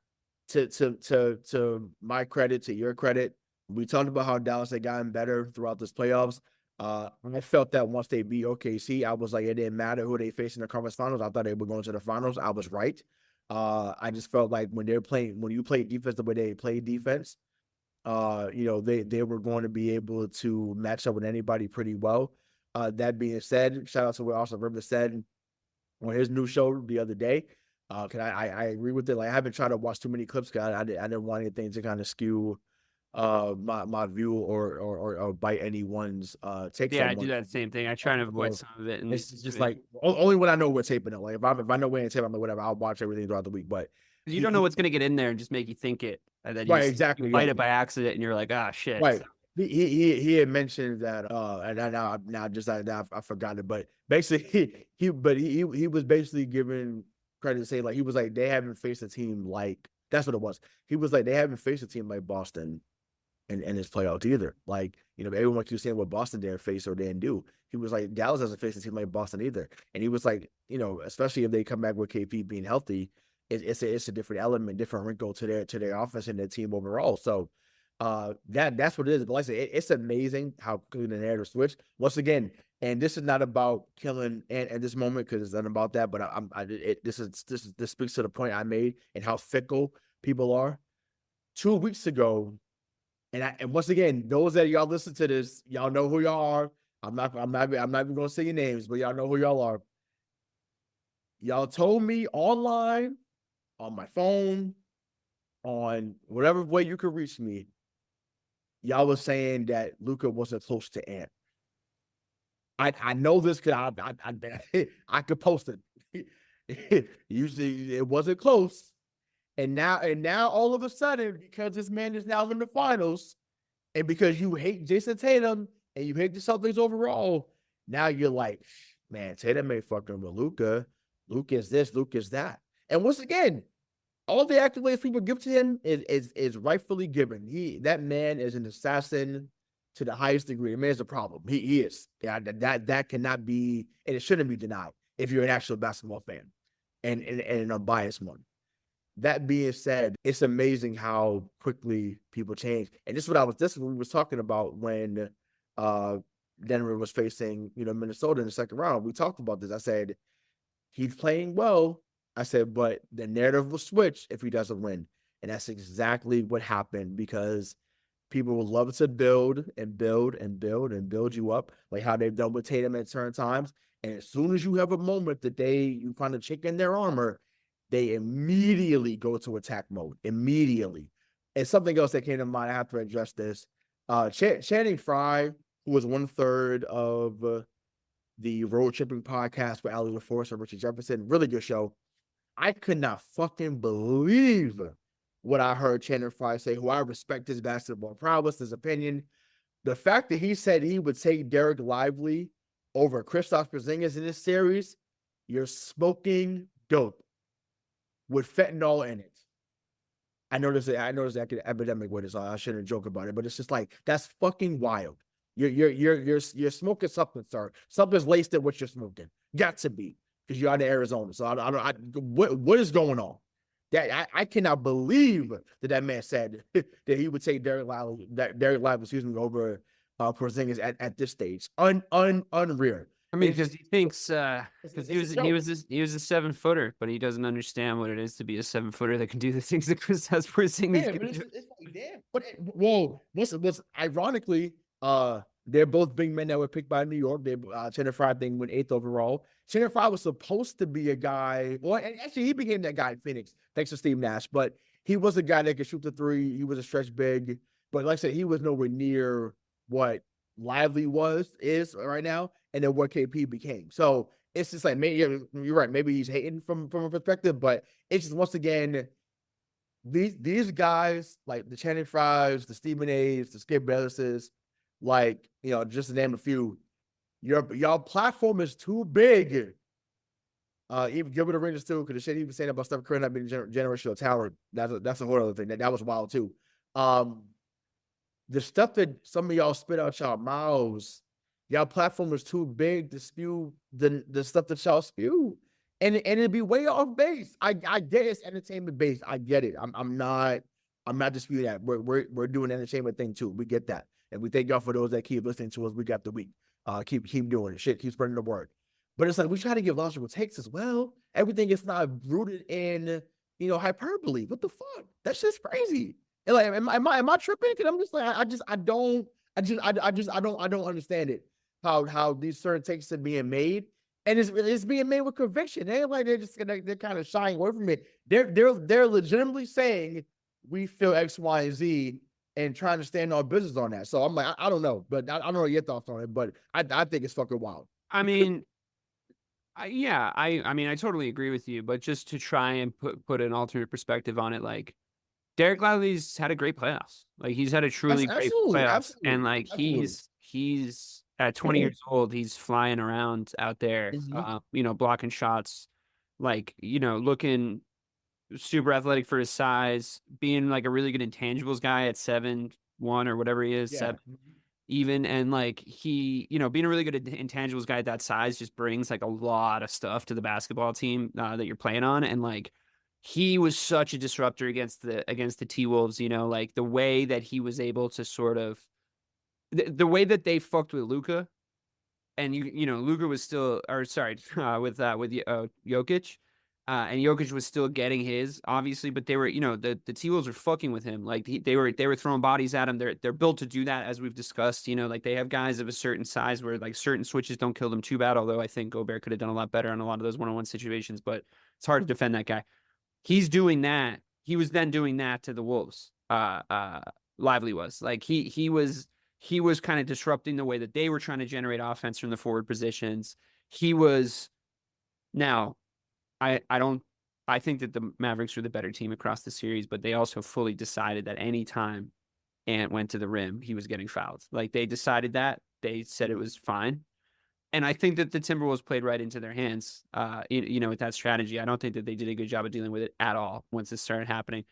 to my credit, to your credit, we talked about how Dallas had gotten better throughout this playoffs. I felt that once they beat OKC, I was like, it didn't matter who they faced in the conference finals. I thought they were going to the finals. I was right. I just felt like when you play defense the way they play defense, they were going to be able to match up with anybody pretty well. That being said, shout out to what Austin Rivers said on his new show the other day. Cause I agree with it. Like, I haven't tried to watch too many clips because I didn't want anything to kind of skew my view or bite anyone's take.
Yeah, I do that same thing. I try to avoid some of it, and
it's just like only when I know we're taping it. Like if I know when it's taping, whatever, I'll watch everything throughout the week. But
you don't know what's gonna get in there and just make you think it, and then you bite it by accident, and you're like, ah, shit.
Right. So, he had mentioned that, and I forgot it, but basically he was basically giving credit to say, like, he was like, they haven't faced a team like, that's what it was. He was like, they haven't faced a team like Boston in his playoffs either. Like, everyone keeps saying what Boston didn't face or didn't do. He was like, Dallas hasn't faced a team like Boston either. And he was like, especially if they come back with KP being healthy, it's a different element, different wrinkle to their offense and their team overall. So that's what it is. But like I said, it's amazing how quickly the narrative switched once again. And this is not about killing Ant at this moment, because it's not about that. But this speaks to the point I made and how fickle people are. 2 weeks ago, and once again, those that y'all listen to this, y'all know who y'all are. I'm not even going to say your names, but y'all know who y'all are. Y'all told me online, on my phone, on whatever way you could reach me, y'all was saying that Luka wasn't close to Ant. I know this because I could post it. Usually it wasn't close. And now all of a sudden, because this man is now in the finals, and because you hate Jayson Tatum and you hate the Celtics overall, now you're like, man, Tatum ain't fucking with Luka. Luka is this, Luka is that. And once again, all the accolades people give to him is rightfully given. That man is an assassin to the highest degree. The man is a problem. He is. Yeah, that cannot be, and it shouldn't be denied if you're an actual basketball fan and an unbiased one. That being said, it's amazing how quickly people change. And this is what we was talking about when Denver was facing, Minnesota in the second round. We talked about this. I said, he's playing well. I said, but the narrative will switch if he doesn't win. And that's exactly what happened, because people will love to build and build and build and build you up, like how they've done with Tatum at certain times. And as soon as you have a moment that you find a chink in their armor, they immediately go to attack mode. Immediately. And something else that came to mind, I have to address this. Channing Frye, who was 1/3 of the Road Tripping podcast with Ali LaForce and Richard Jefferson, really good show. I could not fucking believe what I heard Channing Frye say, who I respect his basketball prowess, his opinion. The fact that he said he would take Derek Lively over Kristaps Porzingis in this series, you're smoking dope with fentanyl in it. I know there's an epidemic with it, so I shouldn't joke about it, but it's just like, that's fucking wild. You're smoking something, sir. Something's laced in what you're smoking. Got to be, because you're out of Arizona. So what is going on? That I cannot believe that man said that he would take Derek Lively, over Porzingis at this stage. Unreal.
I mean, because he thinks because he was a 7-footer, but he doesn't understand what it is to be a 7-footer that can do the things that Kristaps Porzingis can do.
It's like, damn. But listen, ironically, they're both big men that were picked by New York. Channing Frye thing went 8th overall. Channing Frye was supposed to be a guy. Well, and actually, he became that guy in Phoenix, thanks to Steve Nash. But he was a guy that could shoot the three. He was a stretch big. But like I said, he was nowhere near what Lively is right now, and then what KP became. So it's just like, maybe you're right. Maybe he's hating from a perspective, but it's just, once again, these guys, like the Channing Fryes, the Stephen A's, the Skip Baylesses, like, just to name a few, your platform is too big. Even Gilbert Arenas too, because the shit he was saying about Steph Curry not being generational talent, that's a whole other thing. That was wild too. The stuff that some of y'all spit out y'all mouths, y'all platform is too big to spew the stuff that y'all spew, and it'd be way off base. I get it's entertainment based. I get it. I'm not disputing that. We're doing an entertainment thing too. We get that. And we thank y'all for those that keep listening to us week after week. Keep doing it. Shit, keep spreading the word. But it's like, we try to give logical takes as well. Everything is not rooted in, hyperbole. What the fuck? That shit's crazy. And like, am I tripping? Because I'm just like, I don't understand it. How these certain takes are being made, and it's being made with conviction. They ain't like they're kind of shying away from it. They're legitimately saying we feel X, Y, and Z, and trying to stand on business on that. So I'm like, I don't know, but I don't know your thoughts on it, but I think it's fucking wild.
I mean, I totally agree with you, but just to try and put an alternate perspective on it, like, Derek Lively's had a great playoffs. Like, he's had a truly great playoffs, and like he's at 20 years old, he's flying around out there, blocking shots, like, looking super athletic for his size, being like a really good intangibles guy at 7'1" or whatever he is, 7 even, and like he, being a really good intangibles guy at that size just brings like a lot of stuff to the basketball team that you're playing on, and like he was such a disruptor against the T-Wolves, like the way that he was able to sort of the way that they fucked with Luka, and Luka was still, with Jokic. And Jokic was still getting his, obviously, but they were, the T-Wolves were fucking with him. Like they were throwing bodies at him. They're built to do that, as we've discussed. Like they have guys of a certain size where like certain switches don't kill them too bad. Although I think Gobert could have done a lot better on a lot of those one-on-one situations. But it's hard to defend that guy. He's doing that. He was then doing that to the Wolves. Lively was like he was kind of disrupting the way that they were trying to generate offense from the forward positions. He was now. I think that the Mavericks were the better team across the series, but they also fully decided that any time Ant went to the rim, he was getting fouled. Like, they decided that. They said it was fine. And I think that the Timberwolves played right into their hands, with that strategy. I don't think that they did a good job of dealing with it at all once it started happening.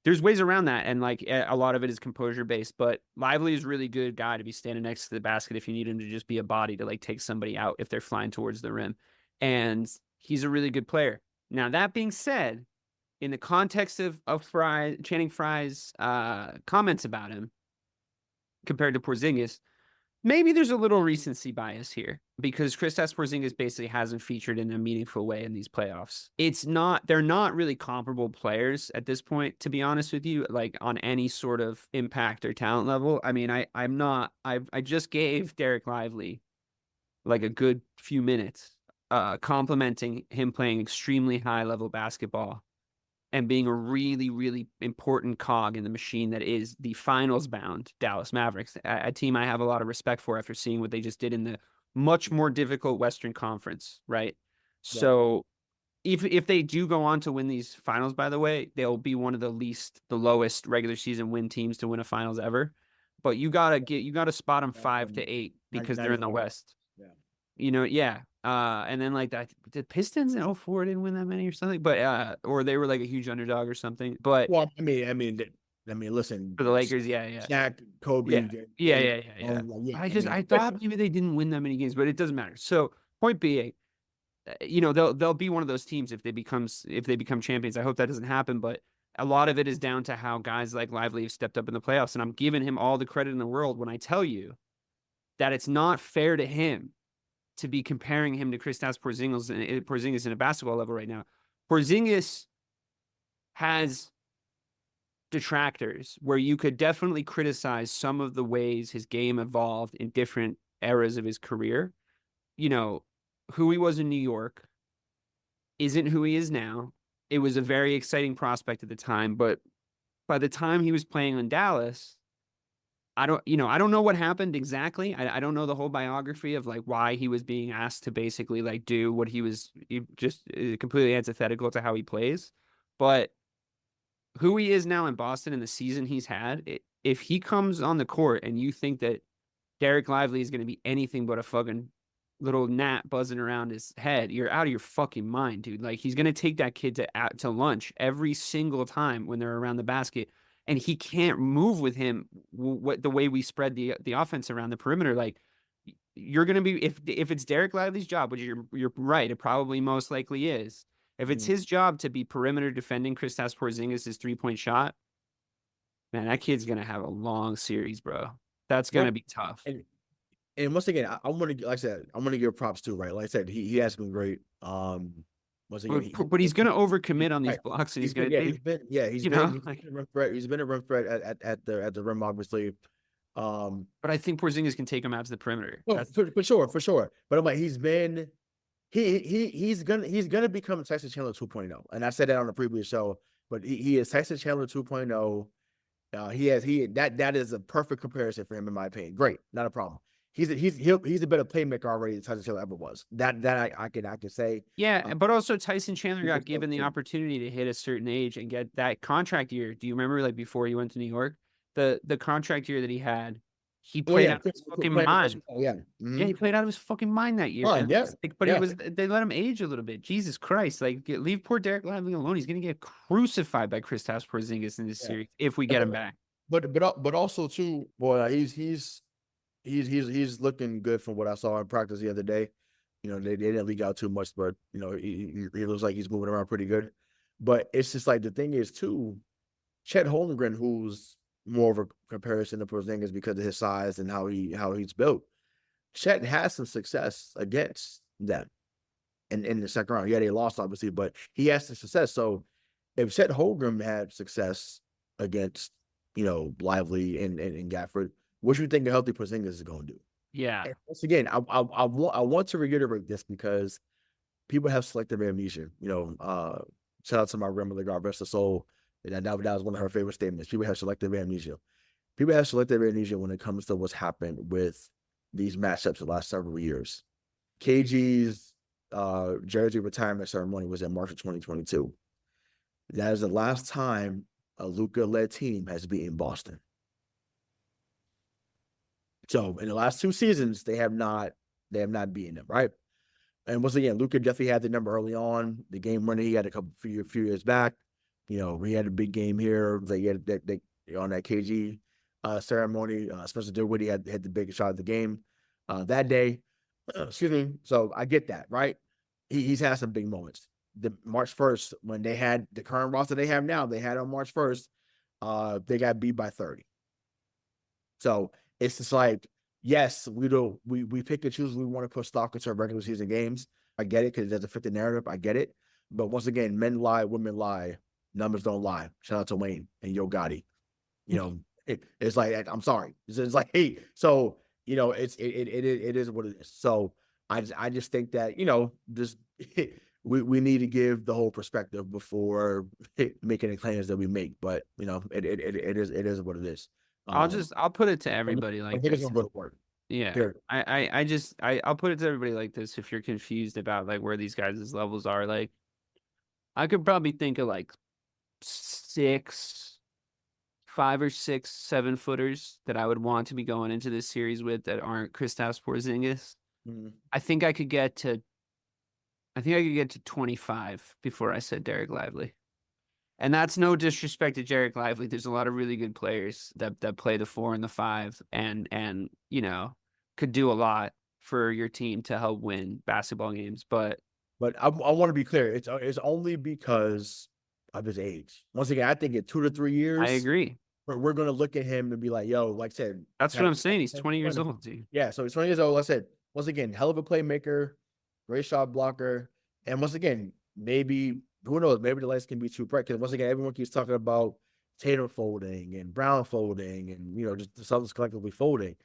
There's ways around that, and like a lot of it is composure based, but Lively is a really good guy to be standing next to the basket if you need him to just be a body to like take somebody out if they're flying towards the rim. And he's a really good player. Now, that being said, in the context of Channing Frye's comments about him compared to Porzingis, maybe there's a little recency bias here because Kristaps Porzingis basically hasn't featured in a meaningful way in these playoffs. They're not really comparable players at this point, to be honest with you, like on any sort of impact or talent level. I mean, I just gave Derek Lively like a good few minutes, complimenting him playing extremely high level basketball and being a really, really important cog in the machine that is the finals bound Dallas Mavericks, a team I have a lot of respect for after seeing what they just did in the much more difficult Western Conference, right? Yeah. So if they do go on to win these finals, by the way, they'll be one of the lowest regular season win teams to win a finals ever. But you gotta spot them 5 to 8 because they're in the West.
Yeah.
Yeah. And then like that, the Pistons in 04 didn't win that many or something, but or they were like a huge underdog or something. But
well, I mean, listen,
for the Lakers, yeah.
Shaq, Kobe,
yeah. I thought maybe they didn't win that many games, but it doesn't matter. So point being, they'll be one of those teams if they become champions. I hope that doesn't happen, but a lot of it is down to how guys like Lively have stepped up in the playoffs, and I'm giving him all the credit in the world when I tell you that it's not fair to him to be comparing him to Kristaps Porzingis in a basketball level right now. Porzingis has detractors where you could definitely criticize some of the ways his game evolved in different eras of his career. Who he was in New York isn't who he is now. It was a very exciting prospect at the time, but by the time he was playing in Dallas, I don't know what happened exactly. I don't know the whole biography of like why he was being asked to basically like do what he was just completely antithetical to how he plays. But who he is now in Boston and the season he's had, if he comes on the court and you think that Derek Lively is going to be anything but a fucking little gnat buzzing around his head, you're out of your fucking mind, dude. Like he's going to take that kid to lunch every single time when they're around the basket. And he can't move with him the way we spread the offense around the perimeter. Like you're going to be if it's Derek Lively's job, which you're right, it probably most likely is. If it's his job to be perimeter defending Kristaps Porzingis' 3-point shot, man, that kid's going to have a long series, bro. That's going to be tough.
And once again, I want to, like I said, I'm going to give props too, right? Like I said, he has been great. Once again,
but he's going to overcommit on these blocks, and he's been
a run threat. He's been a run threat at the rim, obviously.
But I think Porzingis can take him out to the perimeter.
Well, for sure. But I'm like, he's gonna become Tyson Chandler 2.0, and I said that on the previous show. But he is Tyson Chandler 2.0. That is a perfect comparison for him in my opinion. Great, not a problem. He's a better playmaker already than Tyson Chandler ever was. That I can say.
Yeah, but also Tyson Chandler got given the opportunity to hit a certain age and get that contract year. Do you remember like before he went to New York, the contract year that he had, he played out of his fucking mind.
Yeah,
yeah, he played out of his fucking mind that year. They let him age a little bit. Jesus Christ, like leave poor Derek Lively alone. He's gonna get crucified by Kristaps Porzingis in this series if we get him back.
But also too, boy, he's looking good from what I saw in practice the other day. They didn't leak out too much, but he looks like he's moving around pretty good. But it's just like the thing is too, Chet Holmgren, who's more of a comparison to Porzingis because of his size and how he's built. Chet has some success against them in the second round. Yeah, they lost obviously, but he has some success. So if Chet Holmgren had success against Lively and Gafford, what do you think a healthy Porzingis is going to do?
Yeah.
And once again, I want to reiterate this because people have selective amnesia. Shout out to my grandmother, God rest her soul. And that was one of her favorite statements. People have selective amnesia. People have selective amnesia when it comes to what's happened with these matchups the last several years. KG's jersey retirement ceremony was in March of 2022. That is the last time a Luka-led team has beaten Boston. So in the last 2 seasons, they have not beaten them, right? And once again, Luka definitely had the number early on. The game winner he had a few years back. We had a big game here. They had on that KG ceremony. Spencer Dinwiddie had the biggest shot of the game that day. Excuse me. So I get that, right? He's had some big moments. The March 1st, when they had the current roster they have now, they had on March 1st, they got beat by 30. So it's just like yes, we do. We pick and choose. We want to put stock into our regular season games. I get it because it doesn't fit the narrative. I get it. But once again, men lie, women lie, numbers don't lie. Shout out to Wayne and Yo Gotti. You know, it's like, I'm sorry. It's like, hey, so it is what it is. So I just think that just we need to give the whole perspective before making the claims that we make. But it is what it is.
I'll put it to everybody
I
like
think it's
this.
gonna go to work.
Yeah.
Period.
I'll put it to everybody like this. If you're confused about like where these guys' levels are, like I could probably think of like 5 or 6 7-footers that I would want to be going into this series with that aren't Kristaps Porzingis.
Mhm.
I think I could get to 25 before I said Derek Lively. And that's no disrespect to Derek Lively. There's a lot of really good players that play the 4 and the 5 and could do a lot for your team to help win basketball games. But
I want to be clear. It's only because of his age. Once again, I think in 2 to 3 years,
I agree.
we're going to look at him and be like, yo, like I said.
That's what I'm saying. He's 20 years old, dude.
Yeah, so he's 20 years old. Like I said, once again, hell of a playmaker, great shot blocker. And once again, maybe, who knows, maybe the lights can be too bright. Because once again, everyone keeps talking about Tatum folding and Brown folding and, just the Celtics collectively folding.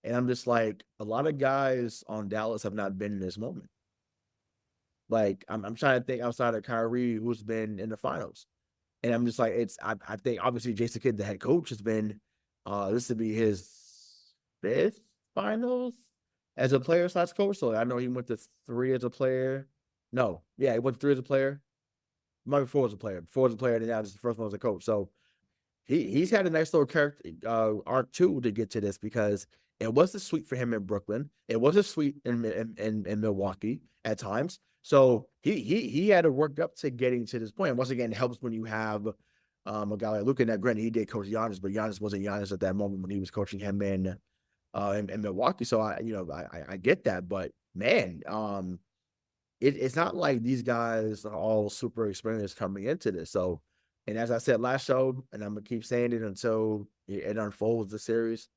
And I'm just like, a lot of guys on Dallas have not been in this moment. Like, I'm trying to think outside of Kyrie, who's been in the finals. And I'm just like, I think obviously Jason Kidd, the head coach, has been, this would be his 5th finals as a player / coach. So I know he went to 3 as a player. No, yeah, he went to 3 as a player. Might be 4 as a player. 4 as a player, and now this is the first one as a coach. So he's had a nice little character arc too to get to this, because it was a sweep for him in Brooklyn. It was a sweep in Milwaukee at times. So he had to work up to getting to this point. And once again, it helps when you have a guy like Luka. Now, granted, he did coach Giannis, but Giannis wasn't Giannis at that moment when he was coaching him in Milwaukee. So I get that, but man, it's not like these guys are all super experienced coming into this. So, and as I said last show, and I'm gonna keep saying it until it unfolds the series,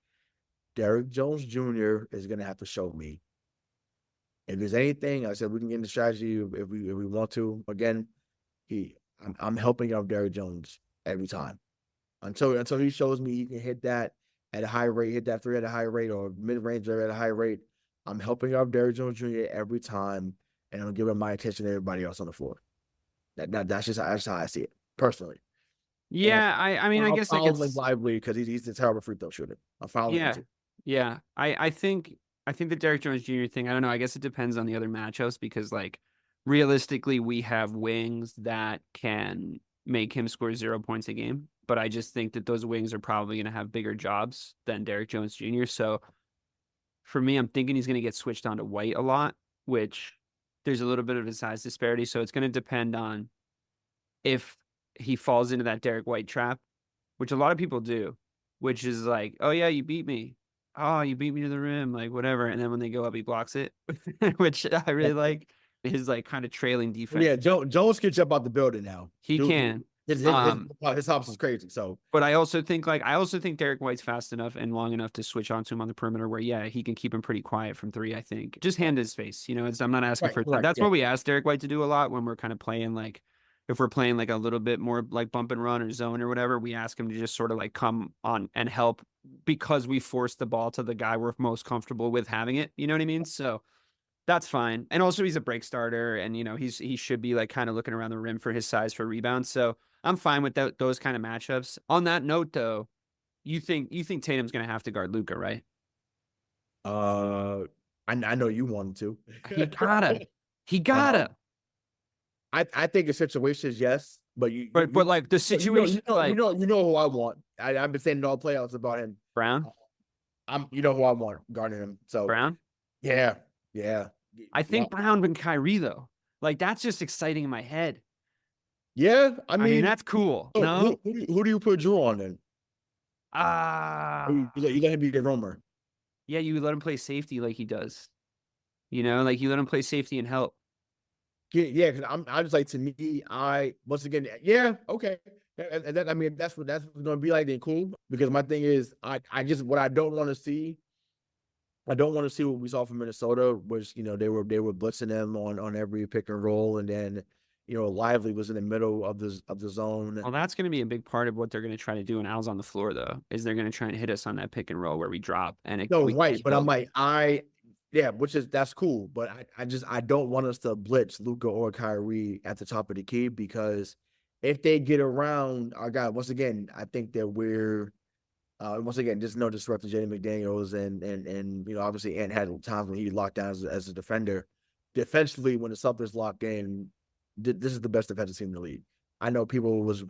Derrick Jones Jr. is gonna have to show me. If there's anything, I said we can get into strategy if we want to. Again, I'm helping out Derrick Jones every time until he shows me he can hit that at a high rate, hit that 3 at a high rate, or mid range at a high rate. I'm helping out Derrick Jones Jr. every time, and I'm giving my attention to everybody else on the floor. That's just how I see it personally.
Yeah, I mean, I guess I
following
guess
Lively because he's a terrible free throw shooter. I'm following him too.
Yeah. I think the Derrick Jones Jr. thing, I don't know. I guess it depends on the other matchups, because like realistically, we have wings that can make him score 0 points a game. But I just think that those wings are probably going to have bigger jobs than Derrick Jones Jr. So for me, I'm thinking he's going to get switched on to White a lot, which there's a little bit of a size disparity. So it's going to depend on if he falls into that Derrick White trap, which a lot of people do, which is like, oh yeah, you beat me. Oh, you beat me to the rim, like whatever. And then when they go up, he blocks it, which I really like. His like kind of trailing defense.
Yeah, Jones can jump out the building now.
He can.
His hops is crazy. So,
but I also think Derrick White's fast enough and long enough to switch onto him on the perimeter where, yeah, he can keep him pretty quiet from 3. I think just hand his face. I'm not asking for. That's what we ask Derrick White to do a lot when we're kind of playing like, if we're playing like a little bit more like bump and run or zone or whatever, we ask him to just sort of like come on and help, because we force the ball to the guy we're most comfortable with having it. You know what I mean? So that's fine. And also he's a break starter, and he should be like kind of looking around the rim for his size for rebounds. So I'm fine with those kind of matchups. On that note, though, you think Tatum's going to have to guard Luka, right?
I know you want him
to. He gotta.
I think in situations, yes, but
but like the situation,
you know who I want. I've been saying in all playoffs about him.
Brown.
You know who I want guarding him. So
Brown.
Yeah.
I think Brown and Kyrie though. Like that's just exciting in my head.
Yeah, I mean
that's cool.
No, who do you put Drew on then? You let him be the roamer.
Yeah, you let him play safety like he does. Like you let him play safety and help.
Yeah, because I'm just like, to me, once again, yeah, okay, and that, I mean, that's what's going to be like. Then cool, because my thing is, I just, what I don't want to see I don't want to see what we saw from Minnesota, which they were blitzing them on every pick and roll, and then Lively was in the middle of the zone.
Well, that's going to be a big part of what they're going to try to do when Al's on the floor, though, is they're going to try and hit us on that pick and roll where we drop and
No, right, but I'm like that's cool, but I don't want us to blitz Luka or Kyrie at the top of the key, because if they get around our guy, once again, I think that we're once again, just no disrespect to Jaden McDaniels and obviously Ant had times when he locked down as a defender. Defensively, when the Celtics locked in, this is the best defensive team in the league. I know people was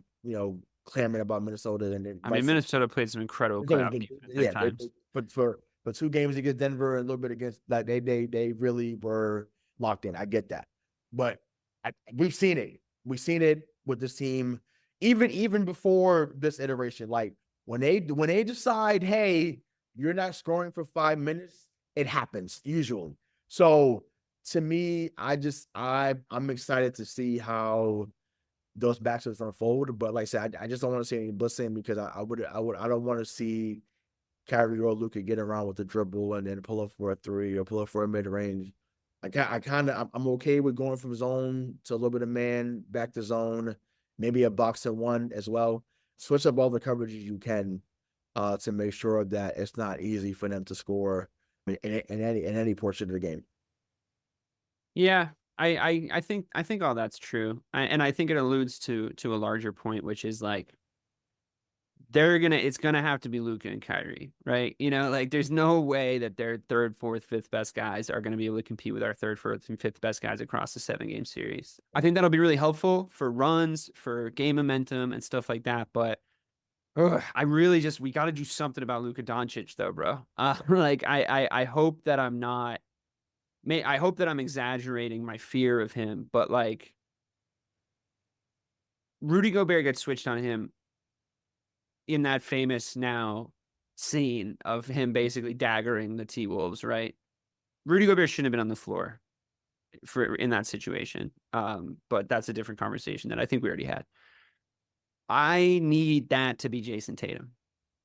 clamoring about Minnesota, and
I mean, Minnesota played some incredible playoff defense at times.
But for 2 games against Denver and a little bit against they really were locked in. I get that, but we've seen it. We've seen it with this team, even before this iteration. Like when they decide, hey, you're not scoring for 5 minutes, it happens usually. So to me, I'm excited to see how those matchups unfold. But like I said, I just don't want to see any blitzing, because I don't want to see Kyrie or Luka get around with the dribble and then pull up for a 3 or pull up for a mid range. I'm okay with going from zone to a little bit of man, back to zone, maybe a box and 1 as well. Switch up all the coverages you can to make sure that it's not easy for them to score in any portion of the game.
Yeah, I think all that's true, and I think it alludes to a larger point, which is like it's gonna have to be Luka and Kyrie, right? Like there's no way that their 3rd, 4th, 5th best guys are gonna be able to compete with our 3rd, 4th, and 5th best guys across the 7-game series. I think that'll be really helpful for runs, for game momentum, and stuff like that. But we got to do something about Luka Doncic, though, bro. Like I hope that I'm not. I hope that I'm exaggerating my fear of him, but like Rudy Gobert gets switched on him in that famous now scene of him basically daggering the T-Wolves, right? Rudy Gobert shouldn't have been on the floor in that situation. But that's a different conversation that I think we already had. I need that to be Jayson Tatum.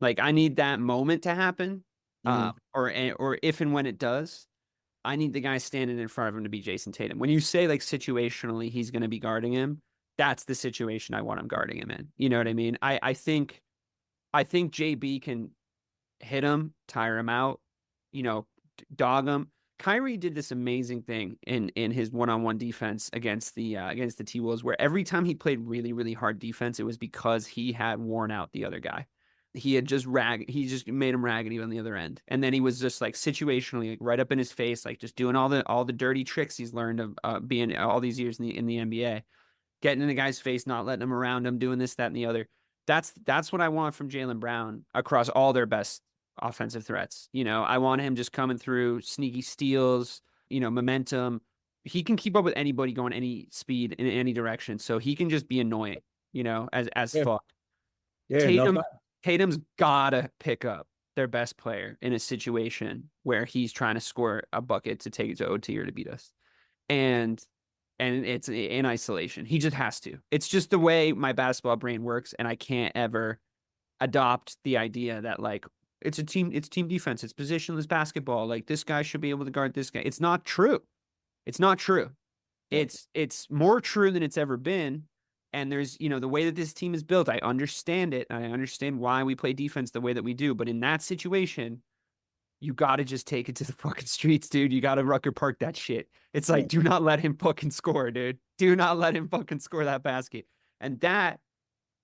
Like I need that moment to happen. Or if and when it does, I need the guy standing in front of him to be Jayson Tatum. When you say like situationally he's going to be guarding him, that's the situation I want him guarding him in. You know what I mean? I think JB can hit him, tire him out, dog him. Kyrie did this amazing thing in his one-on-one defense against the T-Wolves, where every time he played really, really hard defense, it was because he had worn out the other guy. He just made him raggedy on the other end. And then he was just like situationally like, right up in his face, like just doing all the dirty tricks he's learned of being all these years in the NBA, getting in the guy's face, not letting him around him, doing this, that, and the other. That's what I want from Jaylen Brown across all their best offensive threats. I want him just coming through, sneaky steals, momentum. He can keep up with anybody going any speed in any direction. So he can just be annoying, as fuck. Yeah, Tatum's gotta pick up their best player in a situation where he's trying to score a bucket to take it to OT or to beat us. And it's in isolation. He just has to. It's just the way my basketball brain works, and I can't ever adopt the idea that like it's team defense, it's positionless basketball. Like this guy should be able to guard this guy. It's not true. It's not true. It's more true than it's ever been. And there's, the way that this team is built, I understand it. I understand why we play defense the way that we do. But in that situation, you got to just take it to the fucking streets, dude. You got to Rucker Park that shit. It's like, do not let him fucking score, dude. Do not let him fucking score that basket. And that,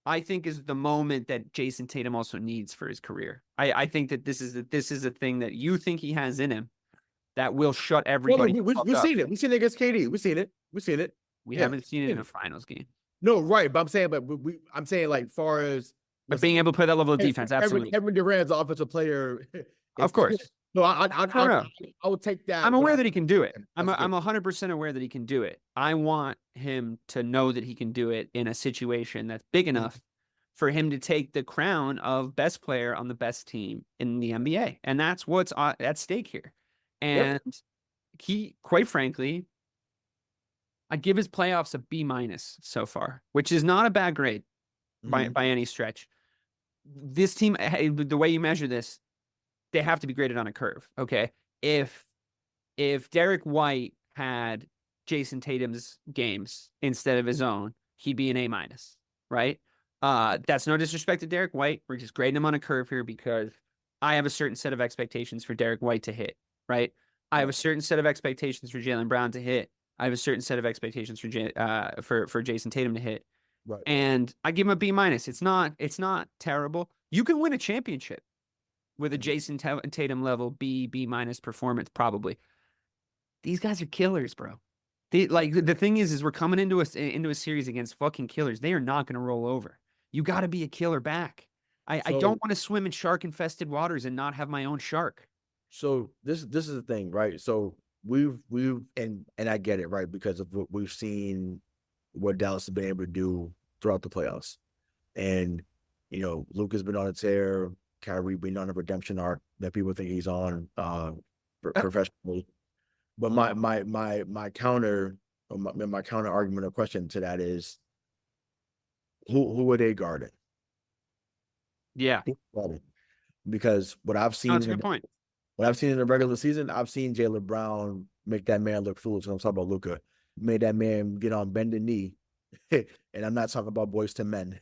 I think, is the moment that Jayson Tatum also needs for his career. I think that this is a thing that you think he has in him that will shut everybody
We've seen it. We've seen it against KD. We've seen it.
We haven't seen it in a finals game.
No, right. But I'm saying like far as
but being able to play that level of defense, absolutely.
Kevin Durant's offensive player.
Of course.
No, I would take that.
I'm aware that he can do it. I'm 100% aware that he can do it. I want him to know that he can do it in a situation that's big enough for him to take the crown of best player on the best team in the NBA. And that's what's at stake here. And he, quite frankly, I'd give his playoffs a B- so far, which is not a bad grade by any stretch. This team, the way you measure this, they have to be graded on a curve. Okay. if Derek White had Jayson Tatum's games instead of his own, he'd be an A-, right? That's no disrespect to Derek White. We're just grading him on a curve here because I have a certain set of expectations for Derek White to hit, right? I have a certain set of expectations for Jaylen Brown to hit. I have a certain set of expectations for Jayson Tatum to hit.
Right.
And I give him a B-. It's not terrible. You can win a championship with a Jayson Tatum level B- performance, probably. These guys are killers, bro. The thing is we're coming into a series against fucking killers. They are not going to roll over. You got to be a killer back. I don't want to swim in shark-infested waters and not have my own shark.
So this is the thing, right? So we've and I get it, right? Because of what we've seen, what Dallas has been able to do throughout the playoffs, and Luka's been on a tear, Kyrie been on a redemption arc that people think he's on professionally. But my counter argument or question to that is, who are they guarding?
Yeah,
because what I've seen.
That's a good point.
What I've seen in the regular season, I've seen Jaylen Brown make that man look foolish. I'm talking about Luka. Made that man get on bended knee. And I'm not talking about boys to men.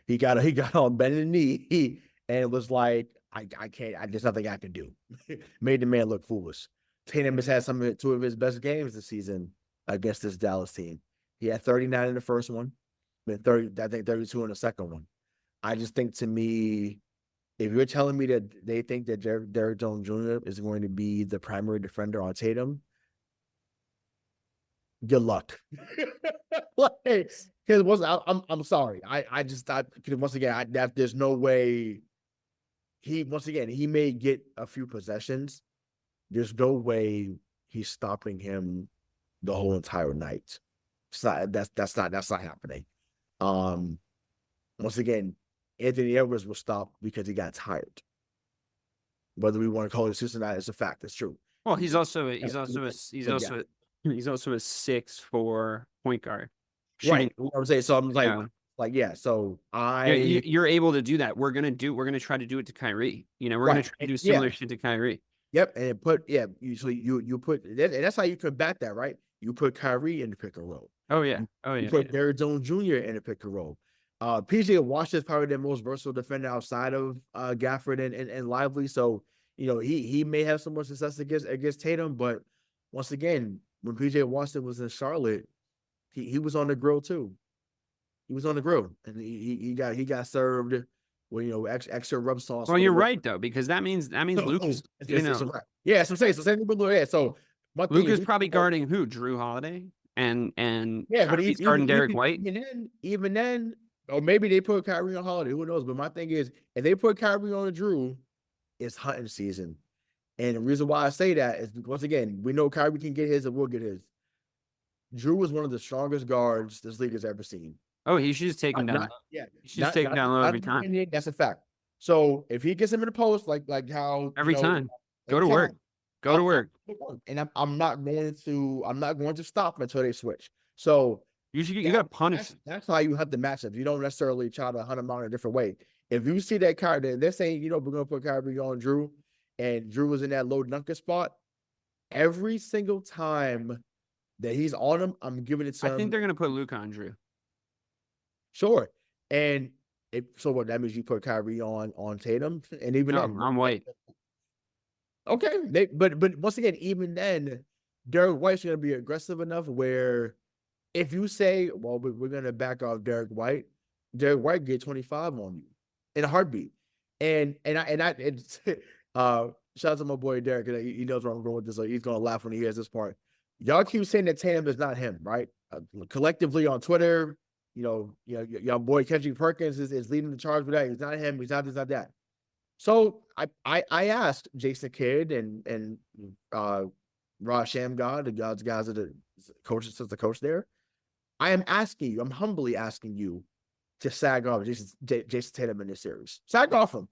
he got on bended knee and it was like, I can't, there's nothing I can do. Made the man look foolish. Tatum has had two of his best games this season against this Dallas team. He had 39 in the first one, and 32 in the second one. I just think, to me, if you're telling me that they think that Derek Jones Jr. is going to be the primary defender on Tatum, good luck. Because I'm sorry. Because once again, there's no way he may get a few possessions. There's no way he's stopping him the whole entire night. That's not happening. Once again, Anthony Edwards was stopped because he got tired. Whether we want to call it a or not, it's a fact. It's true.
Well, he's also a 6'4" point guard.
Right. You know what I'm saying? So I'm like, so
you're able to do that. We're gonna try to do it to Kyrie. We're gonna try to do similar shit to Kyrie.
Yep, and you put, and that's how you combat that, right? You put Kyrie in the pick and roll.
Oh yeah.
You put Derek Jones Jr. in the pick and roll. PJ Washington is probably the most versatile defender outside of Gafford and Lively. So, he may have some more success against Tatum, but once again, when PJ Washington was in Charlotte, he was on the grill too. He was on the grill, and he got served with extra rub sauce.
Well, you're right though, because that means Luka's.
Yeah, so so
Luka's probably guarding who? Drew Holiday and
but
he's guarding Derek White.
Even then. Or maybe they put Kyrie on Holiday. Who knows? But my thing is, if they put Kyrie on Drew, it's hunting season. And the reason why I say that is, once again, we know Kyrie can get his and we'll get his. Drew is one of the strongest guards this league has ever seen.
Oh, he should just take him down. He should just take him down low every time.
That's a fact. So if he gets him in the post, like how
every time, go to work. Go to work.
And I'm not going to stop until they switch. So
you got to punish.
That's how you have the matchup. You don't necessarily try to hunt them out in a different way. If you see that Kyrie, they're saying, we're going to put Kyrie on Drew, and Drew was in that low dunker spot. Every single time that he's on him, I'm giving it to him.
I think they're going to put Luka on Drew.
Sure. And so what that means, you put Kyrie on Tatum, and even then,
I'm White.
Okay. But once again, even then, Derek White's going to be aggressive enough where, if you say, well, we're going to back off Derek White get 25 on you in a heartbeat. And shout out to my boy Derek. He knows where I'm going with this. So he's going to laugh when he hears this part. Y'all keep saying that Tatum is not him, right? Collectively on Twitter, your boy Kendrick Perkins is leading the charge with that. He's not him. He's not this, not that. So I asked Jason Kidd and Ryashawn, the guys are the coaches, since the coach there. I'm humbly asking you to sag off Jayson Tatum in this series. Sag off him.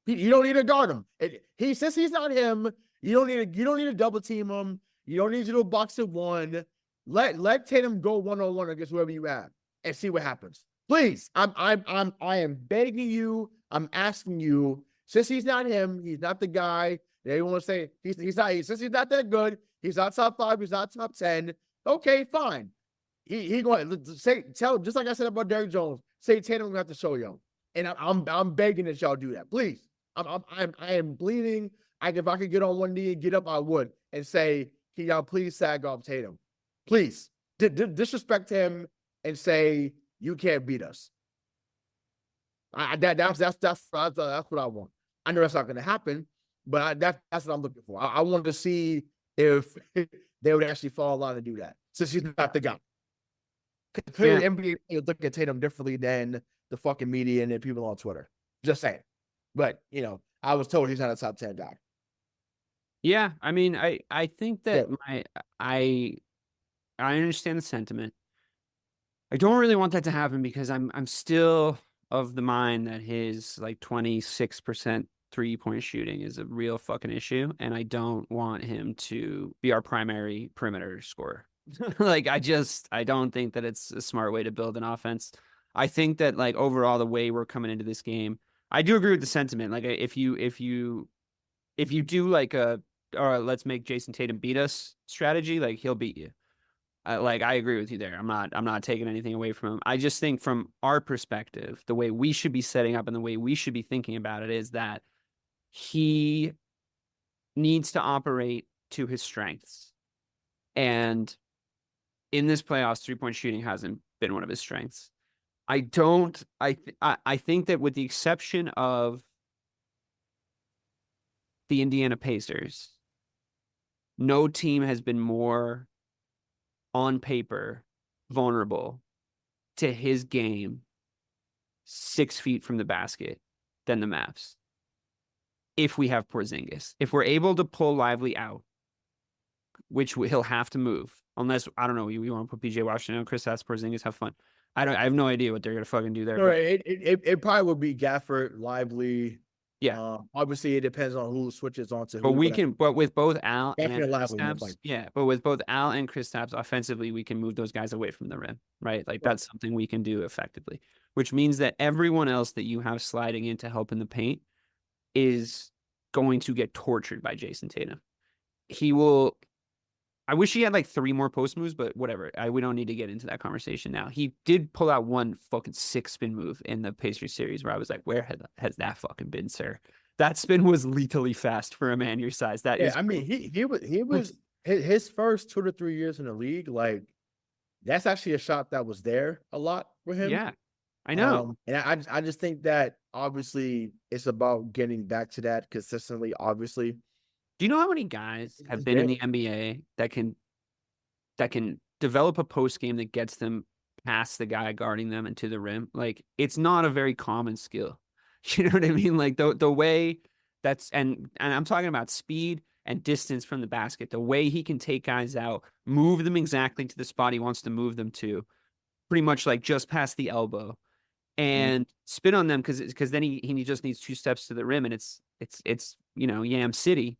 You don't need to guard him. Since he's not him, you don't need to double team him. You don't need to do a box of one. Let Tatum go one-on-one against whoever you have and see what happens. Please. I am begging you. I'm asking you, since he's not him, he's not the guy They want to say he's not. Since he's not that good, he's not top 5. He's not top 10. Okay, fine. He going to tell just like I said about Derrick Jones. Say Tatum gonna have to show y'all, and I'm begging that y'all do that, please. I am bleeding. If I could get on one knee and get up, I would, and say, can y'all please sag off Tatum, please. Disrespect him and say you can't beat us. That's what I want. I know that's not going to happen, but that's what I'm looking for. I wanted to see if they would actually fall in line to do that, since he's not the guy. Clearly, NBA look at Tatum differently than the fucking media and the people on Twitter. Just saying. But I was told he's not a top 10 guy.
Yeah, I mean, I think that I understand the sentiment. I don't really want that to happen because I'm still of the mind that his like 26% 3-point shooting is a real fucking issue, and I don't want him to be our primary perimeter scorer. Like I don't think that it's a smart way to build an offense. I think that like overall the way we're coming into this game, I do agree with the sentiment. Like if you do like let's make Jayson Tatum beat us strategy, like he'll beat you. I agree with you there. I'm not taking anything away from him. I just think from our perspective, the way we should be setting up and the way we should be thinking about it is that he needs to operate to his strengths. And in this playoffs, 3-point shooting hasn't been one of his strengths. I think that with the exception of the Indiana Pacers, no team has been more on paper vulnerable to his game 6 feet from the basket than the Mavs. If we have Porzingis, if we're able to pull Lively out, which he'll have to move, unless I don't know, you want to put PJ Washington on Kristaps, Porzingis, have fun. I have no idea what they're gonna fucking do there.
No, it probably would be Gafford, Lively.
Yeah.
Obviously it depends on who switches on to who.
But with both Al and
Kristaps,
but with both Al and Kristaps offensively, we can move those guys away from the rim, right? Like that's something we can do effectively, which means that everyone else that you have sliding in to help in the paint is going to get tortured by Jayson Tatum. I wish he had like 3 more post moves, but whatever. We don't need to get into that conversation now. He did pull out one fucking 6-spin move in the Pacers series where I was like, where has that fucking been, sir? That spin was lethally fast for a man your size. That is,
I mean, he was his first 2 to 3 years in the league. Like that's actually a shot that was there a lot for him.
Yeah, I know.
And I just think that obviously it's about getting back to that consistently. Obviously.
Do you know how many guys have been in the NBA that can develop a post game that gets them past the guy guarding them and to the rim? Like it's not a very common skill. You know what I mean? Like the way that's and I'm talking about speed and distance from the basket. The way he can take guys out, move them exactly to the spot he wants to move them to, pretty much like just past the elbow, and spin on them because then he just needs 2 steps to the rim and it's Yam City.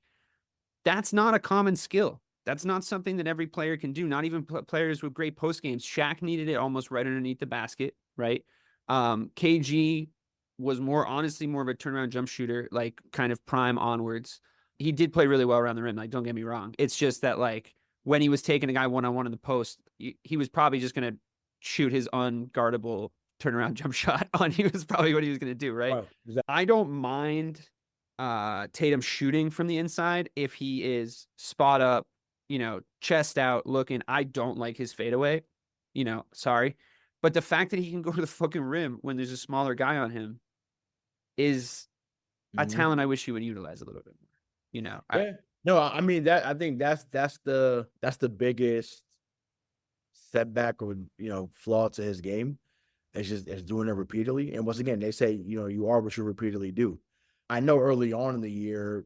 That's not a common skill. That's not something that every player can do, not even players with great post games. Shaq needed it almost right underneath the basket, right? KG was honestly more of a turnaround jump shooter, like kind of prime onwards. He did play really well around the rim, like don't get me wrong. It's just that like when he was taking a guy one-on-one in the post, he was probably just going to shoot his unguardable turnaround jump shot on you is probably what he was going to do, right?
Wow.
I don't mind Tatum shooting from the inside if he is spot up, chest out looking. I don't like his fadeaway, sorry. But the fact that he can go to the fucking rim when there's a smaller guy on him is a talent I wish he would utilize a little bit more.
I mean I think that's the biggest setback or flaw to his game. It's doing it repeatedly. And once again, they say, you are what you repeatedly do. I know early on in the year,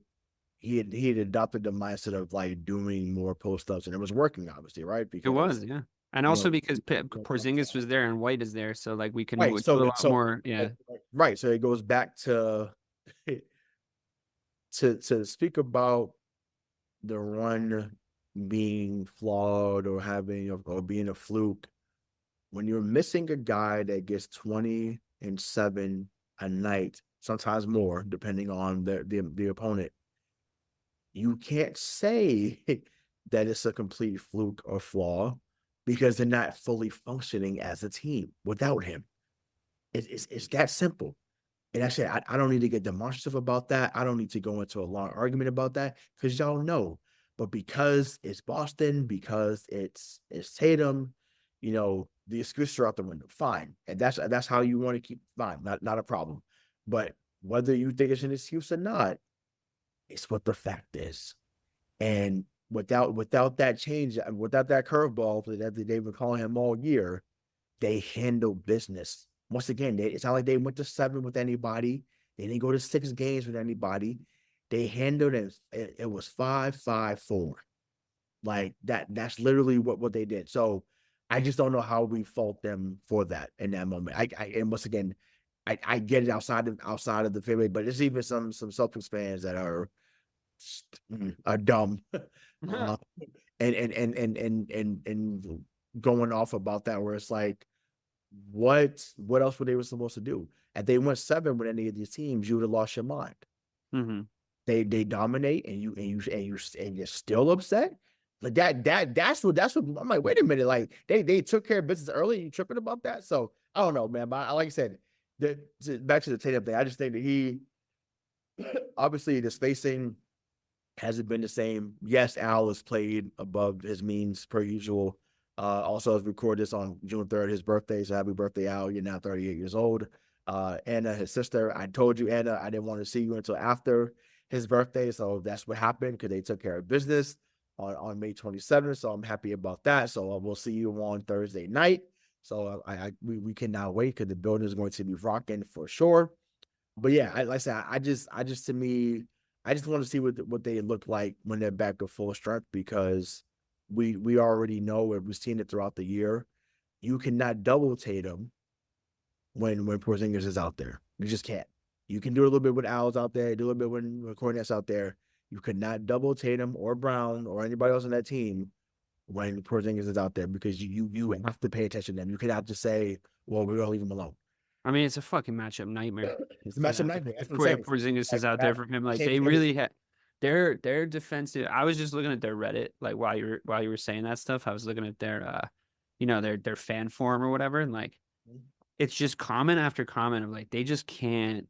he had adopted the mindset of like doing more post-ups, and it was working, obviously, right? Because
it was, yeah. And also because Porzingis was there and White is there, so like we can do a lot more, yeah.
Right. So it goes back to speak about the run being flawed or being a fluke. When you're missing a guy that gets 20 and 7 a night, sometimes more, depending on the opponent, you can't say that it's a complete fluke or flaw because they're not fully functioning as a team without him. It's that simple. And actually, I don't need to get demonstrative about that. I don't need to go into a long argument about that because y'all know. But because it's Boston, because it's Tatum, the excuses are out the window. Fine. And that's how you want to keep fine, not a problem. But whether you think it's an excuse or not, it's what the fact is. And without that change, without that curveball that they've been calling him all year, they handle business. Once again, it's not like they went to 7 with anybody. They didn't go to 6 games with anybody. They handled it. It was 5-5-4. Like that's literally what they did. So I just don't know how we fault them for that in that moment. And once again, I get it outside of the fairway, but there's even some Celtics fans that are dumb. And going off about that, where it's like, what else were they supposed to do? If they went 7 with any of these teams, you would have lost your mind.
Mm-hmm.
They dominate, and you're still upset. Like that's what I'm like. Wait a minute, like they took care of business early. You tripping about that? So I don't know, man. But like I said, back to the Tatum thing. I just think that he obviously the spacing hasn't been the same. Yes, Al has played above his means per usual. Also, as we record this on June 3rd, his birthday. So happy birthday, Al. You're now 38 years old. Anna, his sister, I told you, Anna, I didn't want to see you until after his birthday. So that's what happened because they took care of business on May 27th. So I'm happy about that. So we'll see you on Thursday night. So we cannot wait because the building is going to be rocking for sure. But yeah, like I said, I just to me, I just want to see what they look like when they're back to full strength because we already know, we've seen it throughout the year. You cannot double Tatum when Porzingis is out there. You just can't. You can do a little bit with Al's out there, do a little bit when Cornet's out there. You could not double Tatum or Brown or anybody else on that team when Porzingis is out there because you have to pay attention to them. You cannot just say, well, we're gonna leave him alone.
I mean, it's a fucking matchup nightmare.
It's a matchup nightmare. That's what I'm saying.
Porzingis is out there for him. Like they really had their defensive. I was just looking at their Reddit, like while you were saying that stuff. I was looking at their their fan forum or whatever, and like it's just comment after comment of like they just can't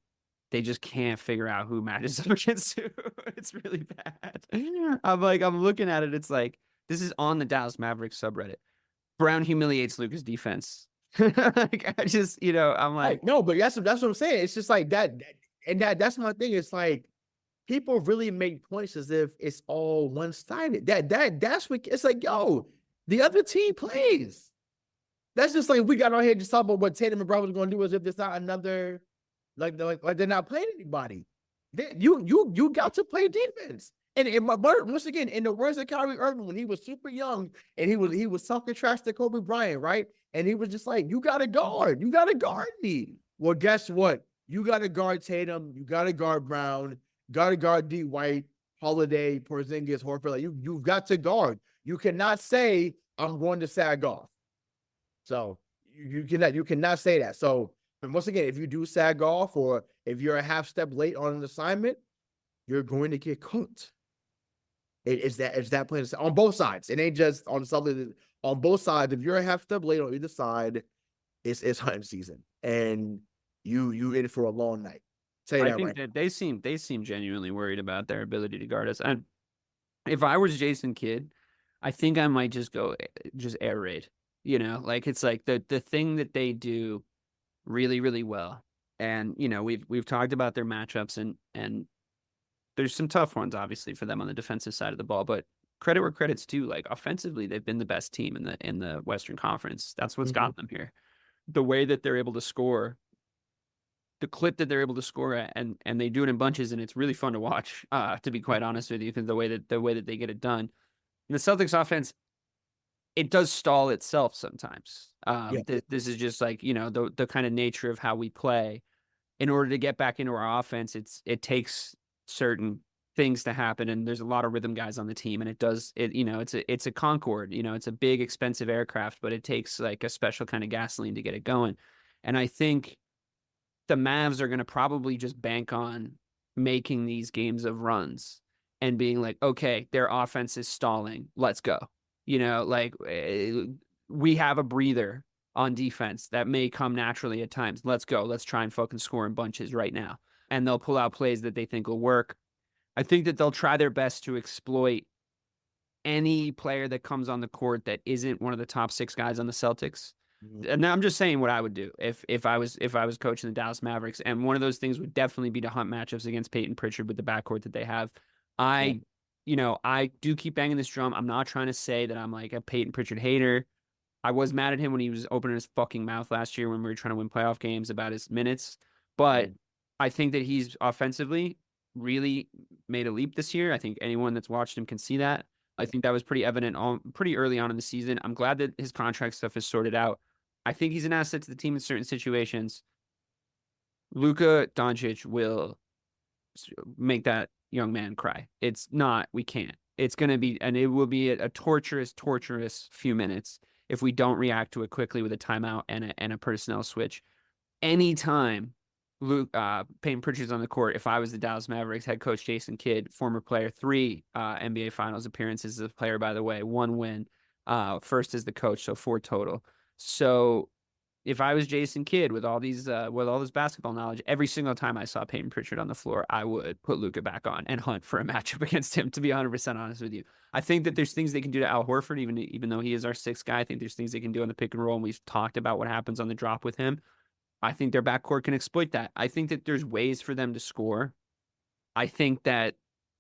figure out who matches up against who. It's really bad. I'm looking at it. It's like this is on the Dallas Mavericks subreddit. Brown humiliates Luka's defense. Like I just, I'm like,
no, but that's what I'm saying. It's just like that, and that's my thing. It's like people really make points as if it's all one-sided. That's what it's like. Yo, the other team plays. That's just like we got on here just talking about what Tatum and Brown was going to do as if there's not another, like they're not playing anybody. You got to play defense. And once again, in the words of Kyrie Irving, when he was super young and he was talking trash to Kobe Bryant, right? And he was just like, you got to guard me. Well, guess what? You got to guard Tatum. You got to guard Brown. Got to guard D. White, Holiday, Porzingis, Horford. Like you've got to guard. You cannot say I'm going to sag off. So you cannot say that. So and once again, if you do sag off or if you're a half step late on an assignment, you're going to get cooked. It's that plain on both sides. It ain't just on something on both sides. If you're a half step late on either side, it's hunting season, and you in for a long night.
I think that they seem genuinely worried about their ability to guard us. And if I was Jason Kidd, I think I might just go air raid. Like it's like the thing that they do really, really well. And we've talked about their matchups and there's some tough ones obviously for them on the defensive side of the ball, but credit where credit's due. Like offensively, they've been the best team in the Western Conference. That's what's gotten them here. The way that they're able to score, the clip that they're able to score at, and they do it in bunches, and it's really fun to watch. To be quite honest with you, because the way that they get it done. And the Celtics offense, it does stall itself sometimes. This is just like the kind of nature of how we play. In order to get back into our offense, it takes certain things to happen, and there's a lot of rhythm guys on the team, and it's a Concorde, it's a big expensive aircraft, but it takes like a special kind of gasoline to get it going. And I think the Mavs are going to probably just bank on making these games of runs and being like, okay, their offense is stalling. Let's go. Like we have a breather on defense that may come naturally at times. Let's go. Let's try and fucking score in bunches right now. And they'll pull out plays that they think will work. I think that they'll try their best to exploit any player that comes on the court that isn't one of the top 6 guys on the Celtics. And I'm just saying what I would do if I was coaching the Dallas Mavericks. And one of those things would definitely be to hunt matchups against Peyton Pritchard with the backcourt that they have. I do keep banging this drum. I'm not trying to say that I'm like a Peyton Pritchard hater. I was mad at him when he was opening his fucking mouth last year when we were trying to win playoff games about his minutes. But I think that he's offensively really made a leap this year. I think anyone that's watched him can see that. I think that was pretty evident pretty early on in the season. I'm glad that his contract stuff is sorted out. I think he's an asset to the team in certain situations. Luka Doncic will make that young man cry. It's not, we can't. It's going to be, and it will be a torturous few minutes if we don't react to it quickly with a timeout and a personnel switch. Anytime Peyton Pritchard's on the court, if I was the Dallas Mavericks head coach, Jason Kidd, former player, 3 NBA Finals appearances as a player, by the way, 1 win, first as the coach, so 4 total. So if I was Jason Kidd with all this basketball knowledge, every single time I saw Peyton Pritchard on the floor, I would put Luka back on and hunt for a matchup against him, to be 100% honest with you. I think that there's things they can do to Al Horford, even though he is our 6th guy. I think there's things they can do on the pick and roll, and we've talked about what happens on the drop with him. I think their backcourt can exploit that. I think that there's ways for them to score. I think that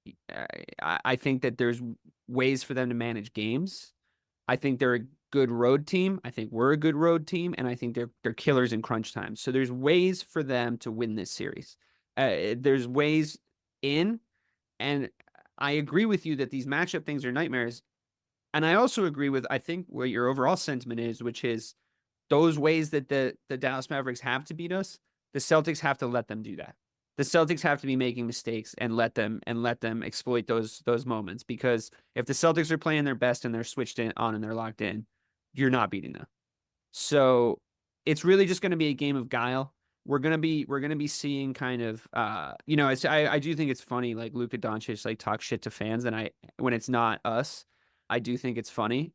there's ways for them to manage games. I think they're a good road team. I think we're a good road team, and I think they're killers in crunch time. So there's ways for them to win this series. There's ways in, and I agree with you that these matchup things are nightmares. And I also agree with, I think, what your overall sentiment is, which is those ways that the Dallas Mavericks have to beat us, the Celtics have to let them do that. The Celtics have to be making mistakes and let them exploit those moments, because if the Celtics are playing their best and they're switched on and they're locked in, you're not beating them. So it's really just going to be a game of guile. We're gonna be seeing kind of I do think it's funny, like Luka Doncic like talk shit to fans, and when it's not us, I do think it's funny.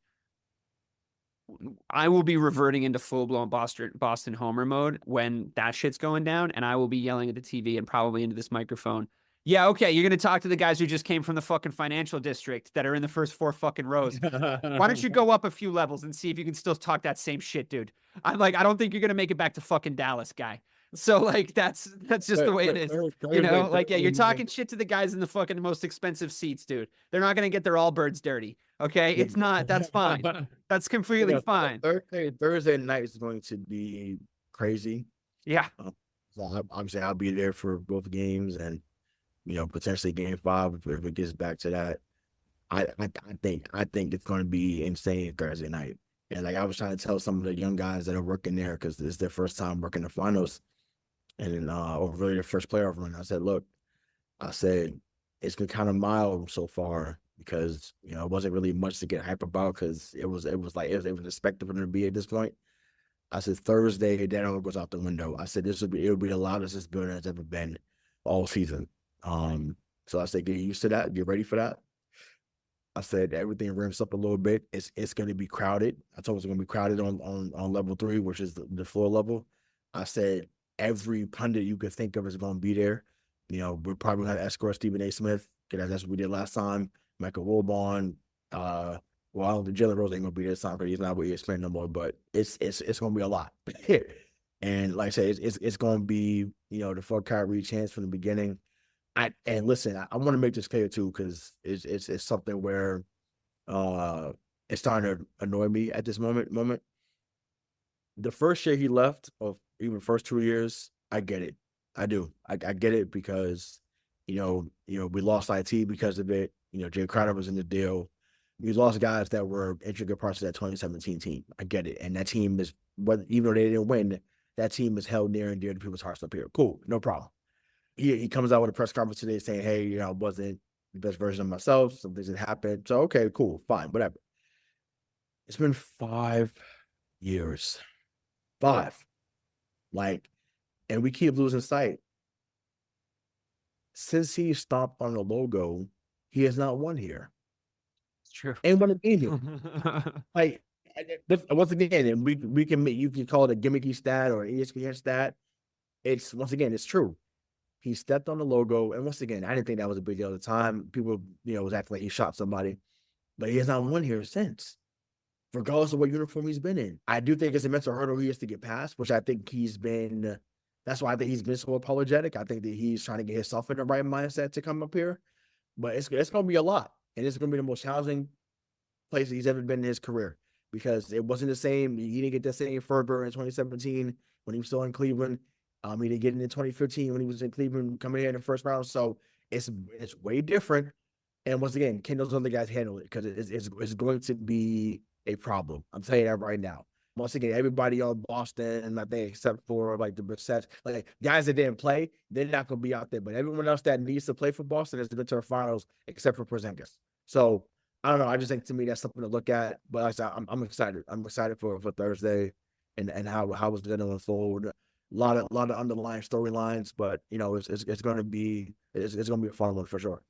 I will be reverting into full-blown Boston homer mode when that shit's going down, and I will be yelling at the TV and probably into this microphone. Yeah, okay, you're going to talk to the guys who just came from the fucking financial district that are in the first 4 fucking rows. Why don't you go up a few levels and see if you can still talk that same shit, dude? I'm like, I don't think you're going to make it back to fucking Dallas, guy. So, like, that's just the way it is. Like, yeah, you're talking shit to the guys in the fucking most expensive seats, dude. They're not going to get their Allbirds dirty. Okay? It's not. That's fine. That's completely fine.
Thursday night is going to be crazy.
Yeah.
So obviously, I'll be there for both games, and potentially game 5 if it gets back to that. I think it's going to be insane Thursday night. And like I was trying to tell some of the young guys that are working there, because it's their first time working the finals, and or really their first playoff run. I said, look, it's been kind of mild so far, because it wasn't really much to get hype about, because it was expected for them to be at this point. I said Thursday, that all goes out the window. I said it'll be the loudest this building has ever been all season. So I said, get used to that, get ready for that. I said everything ramps up a little bit. It's going to be crowded. I told it's going to be crowded on level 3, which is the floor level. I said every pundit you could think of is going to be there. We're probably going to escort Stephen A. Smith, because that's what we did last time. Michael Wilbon. I don't think Jalen Rose ain't going to be there this time, because he's not with ESPN no more. But it's going to be a lot. And like I said, it's going to be the fuck Kyrie chance from the beginning. And listen, I want to make this clear too, because it's something where it's starting to annoy me at this moment. The first year he left, or even first 2 years, I get it. I do. I get it, because we lost IT because of it. Jay Crowder was in the deal. We lost guys that were intricate parts of that 2017 team. I get it. And that team is, even though they didn't win, that team is held near and dear to people's hearts up here. Cool, no problem. He comes out with a press conference today saying, hey, I wasn't the best version of myself. Some things that happened. So, okay, cool, fine, whatever. It's been 5 years. 5. And we keep losing sight. Since he stopped on the logo, he has not won here.
It's true.
And won a game here. Like, once again, and you can call it a gimmicky stat or an ESPN stat. It's once again, it's true. He stepped on the logo, and once again, I didn't think that was a big deal at the time. People, was acting like he shot somebody, but he has not won here since, regardless of what uniform he's been in. I do think it's a mental hurdle he has to get past, which I think he's been. That's why I think he's been so apologetic. I think that he's trying to get himself in the right mindset to come up here, but it's going to be a lot, and it's going to be the most challenging place he's ever been in his career because it wasn't the same. He didn't get the same fervor in 2017 when he was still in Cleveland. He didn't get it in 2015 when he was in Cleveland coming in the first round. So it's way different. And once again, can those other guys handle it? Because it's going to be a problem. I'm telling you that right now. Once again, everybody on Boston, and I think except for like the Brissett, like guys that didn't play, they're not going to be out there. But everyone else that needs to play for Boston has been to the finals except for Porzingis. So I don't know. I just think to me that's something to look at. But like I said, I'm excited. I'm excited for Thursday and how it's going to unfold. A lot of underlying storylines, but it's going to be a fun one for sure.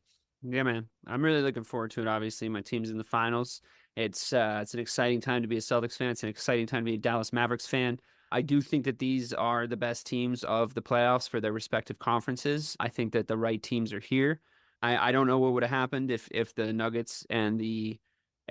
Yeah, man, I'm really looking forward to it. Obviously, my team's in the finals. It's an exciting time to be a Celtics fan. It's an exciting time to be a Dallas Mavericks fan. I do think that these are the best teams of the playoffs for their respective conferences. I think that the right teams are here. I don't know what would have happened if the Nuggets and the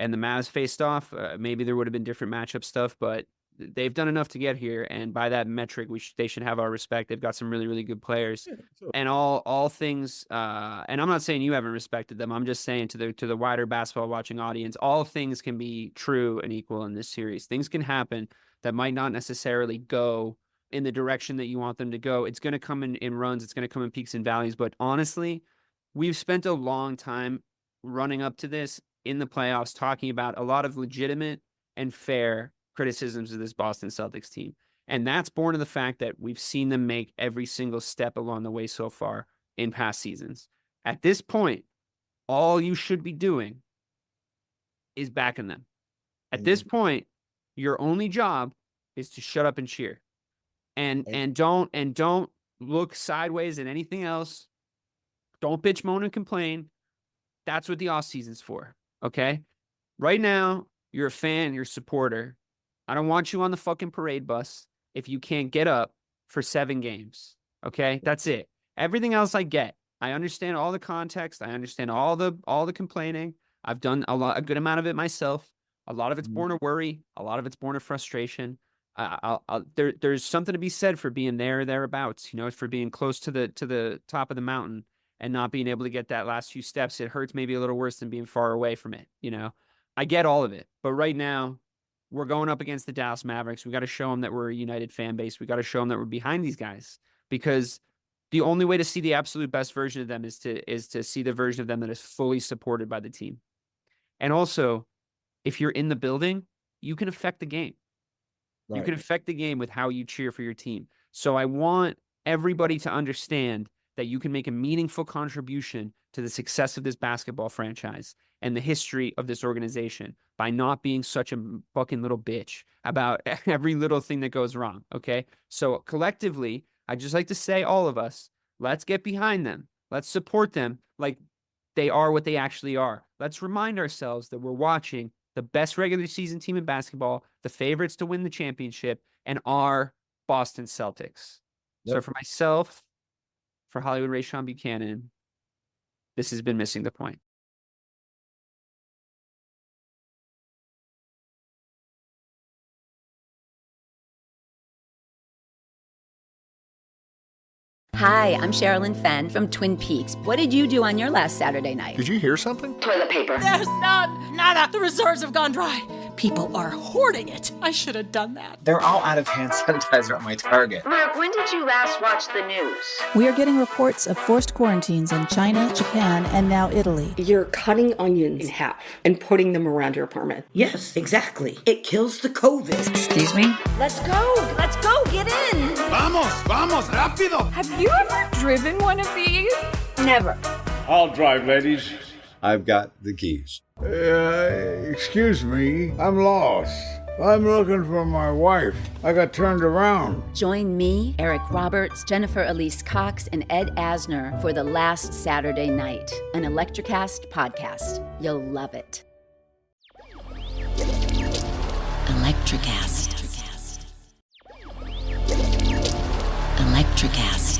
Mavs faced off. Maybe there would have been different matchup stuff, but they've done enough to get here, and by that metric, they should have our respect. They've got some really, really good players, and all things. And I'm not saying you haven't respected them. I'm just saying to the wider basketball watching audience, all things can be true and equal in this series. Things can happen that might not necessarily go in the direction that you want them to go. It's going to come in runs. It's going to come in peaks and valleys. But honestly, we've spent a long time running up to this in the playoffs, talking about a lot of legitimate and fair criticisms of this Boston Celtics team. And that's born of the fact that we've seen them make every single step along the way so far in past seasons. At this point, all you should be doing is backing them. At this point, your only job is to shut up and cheer. And don't look sideways at anything else. Don't bitch, moan, and complain. That's what the offseason's for. Okay? Right now, you're a fan, you're a supporter. I don't want you on the fucking parade bus if you can't get up for 7 games. Okay? That's it. Everything else I get. I understand all the context. I understand all the complaining. I've done a good amount of it myself. A lot of it's born of worry. A lot of it's born of frustration. There's something to be said for being there or thereabouts, for being close to the top of the mountain and not being able to get that last few steps. It hurts maybe a little worse than being far away from it. I get all of it. But right now, we're going up against the Dallas Mavericks. We got to show them that we're a united fan base. We got to show them that we're behind these guys, because the only way to see the absolute best version of them is to see the version of them that is fully supported by the team. And also, if you're in the building, you can affect the game. Right. You can affect the game with how you cheer for your team. So I want everybody to understand that you can make a meaningful contribution to the success of this basketball franchise and the history of this organization by not being such a fucking little bitch about every little thing that goes wrong, okay? So collectively, I'd just like to say, all of us, let's get behind them. Let's support them like they are what they actually are. Let's remind ourselves that we're watching the best regular season team in basketball, the favorites to win the championship, and our Boston Celtics. Yep. So for myself, for Hollywood Ryashawn Buchanan, this has been Missing the Point.
Hi, I'm Sherilyn Fenn from Twin Peaks. What did you do on your last Saturday night?
Did you hear something?
Toilet paper.
There's nada. The reserves have gone dry. People are hoarding it. I should have done that.
They're all out of hand sanitizer at my Target.
Mark, when did you last watch the news?
We are getting reports of forced quarantines in China, Japan, and now Italy.
You're cutting onions in half and putting them around your apartment.
Yes, exactly. It kills the COVID.
Excuse me?
Let's go, get in.
Vamos, rápido.
Have you ever driven one of these?
Never.
I'll drive, ladies.
I've got the keys.
Excuse me, I'm lost.
I'm looking for my wife. I got turned around.
Join me, Eric Roberts, Jennifer Elise Cox, and Ed Asner for The Last Saturday Night, an Electricast podcast. You'll love it. Electricast. Electricast.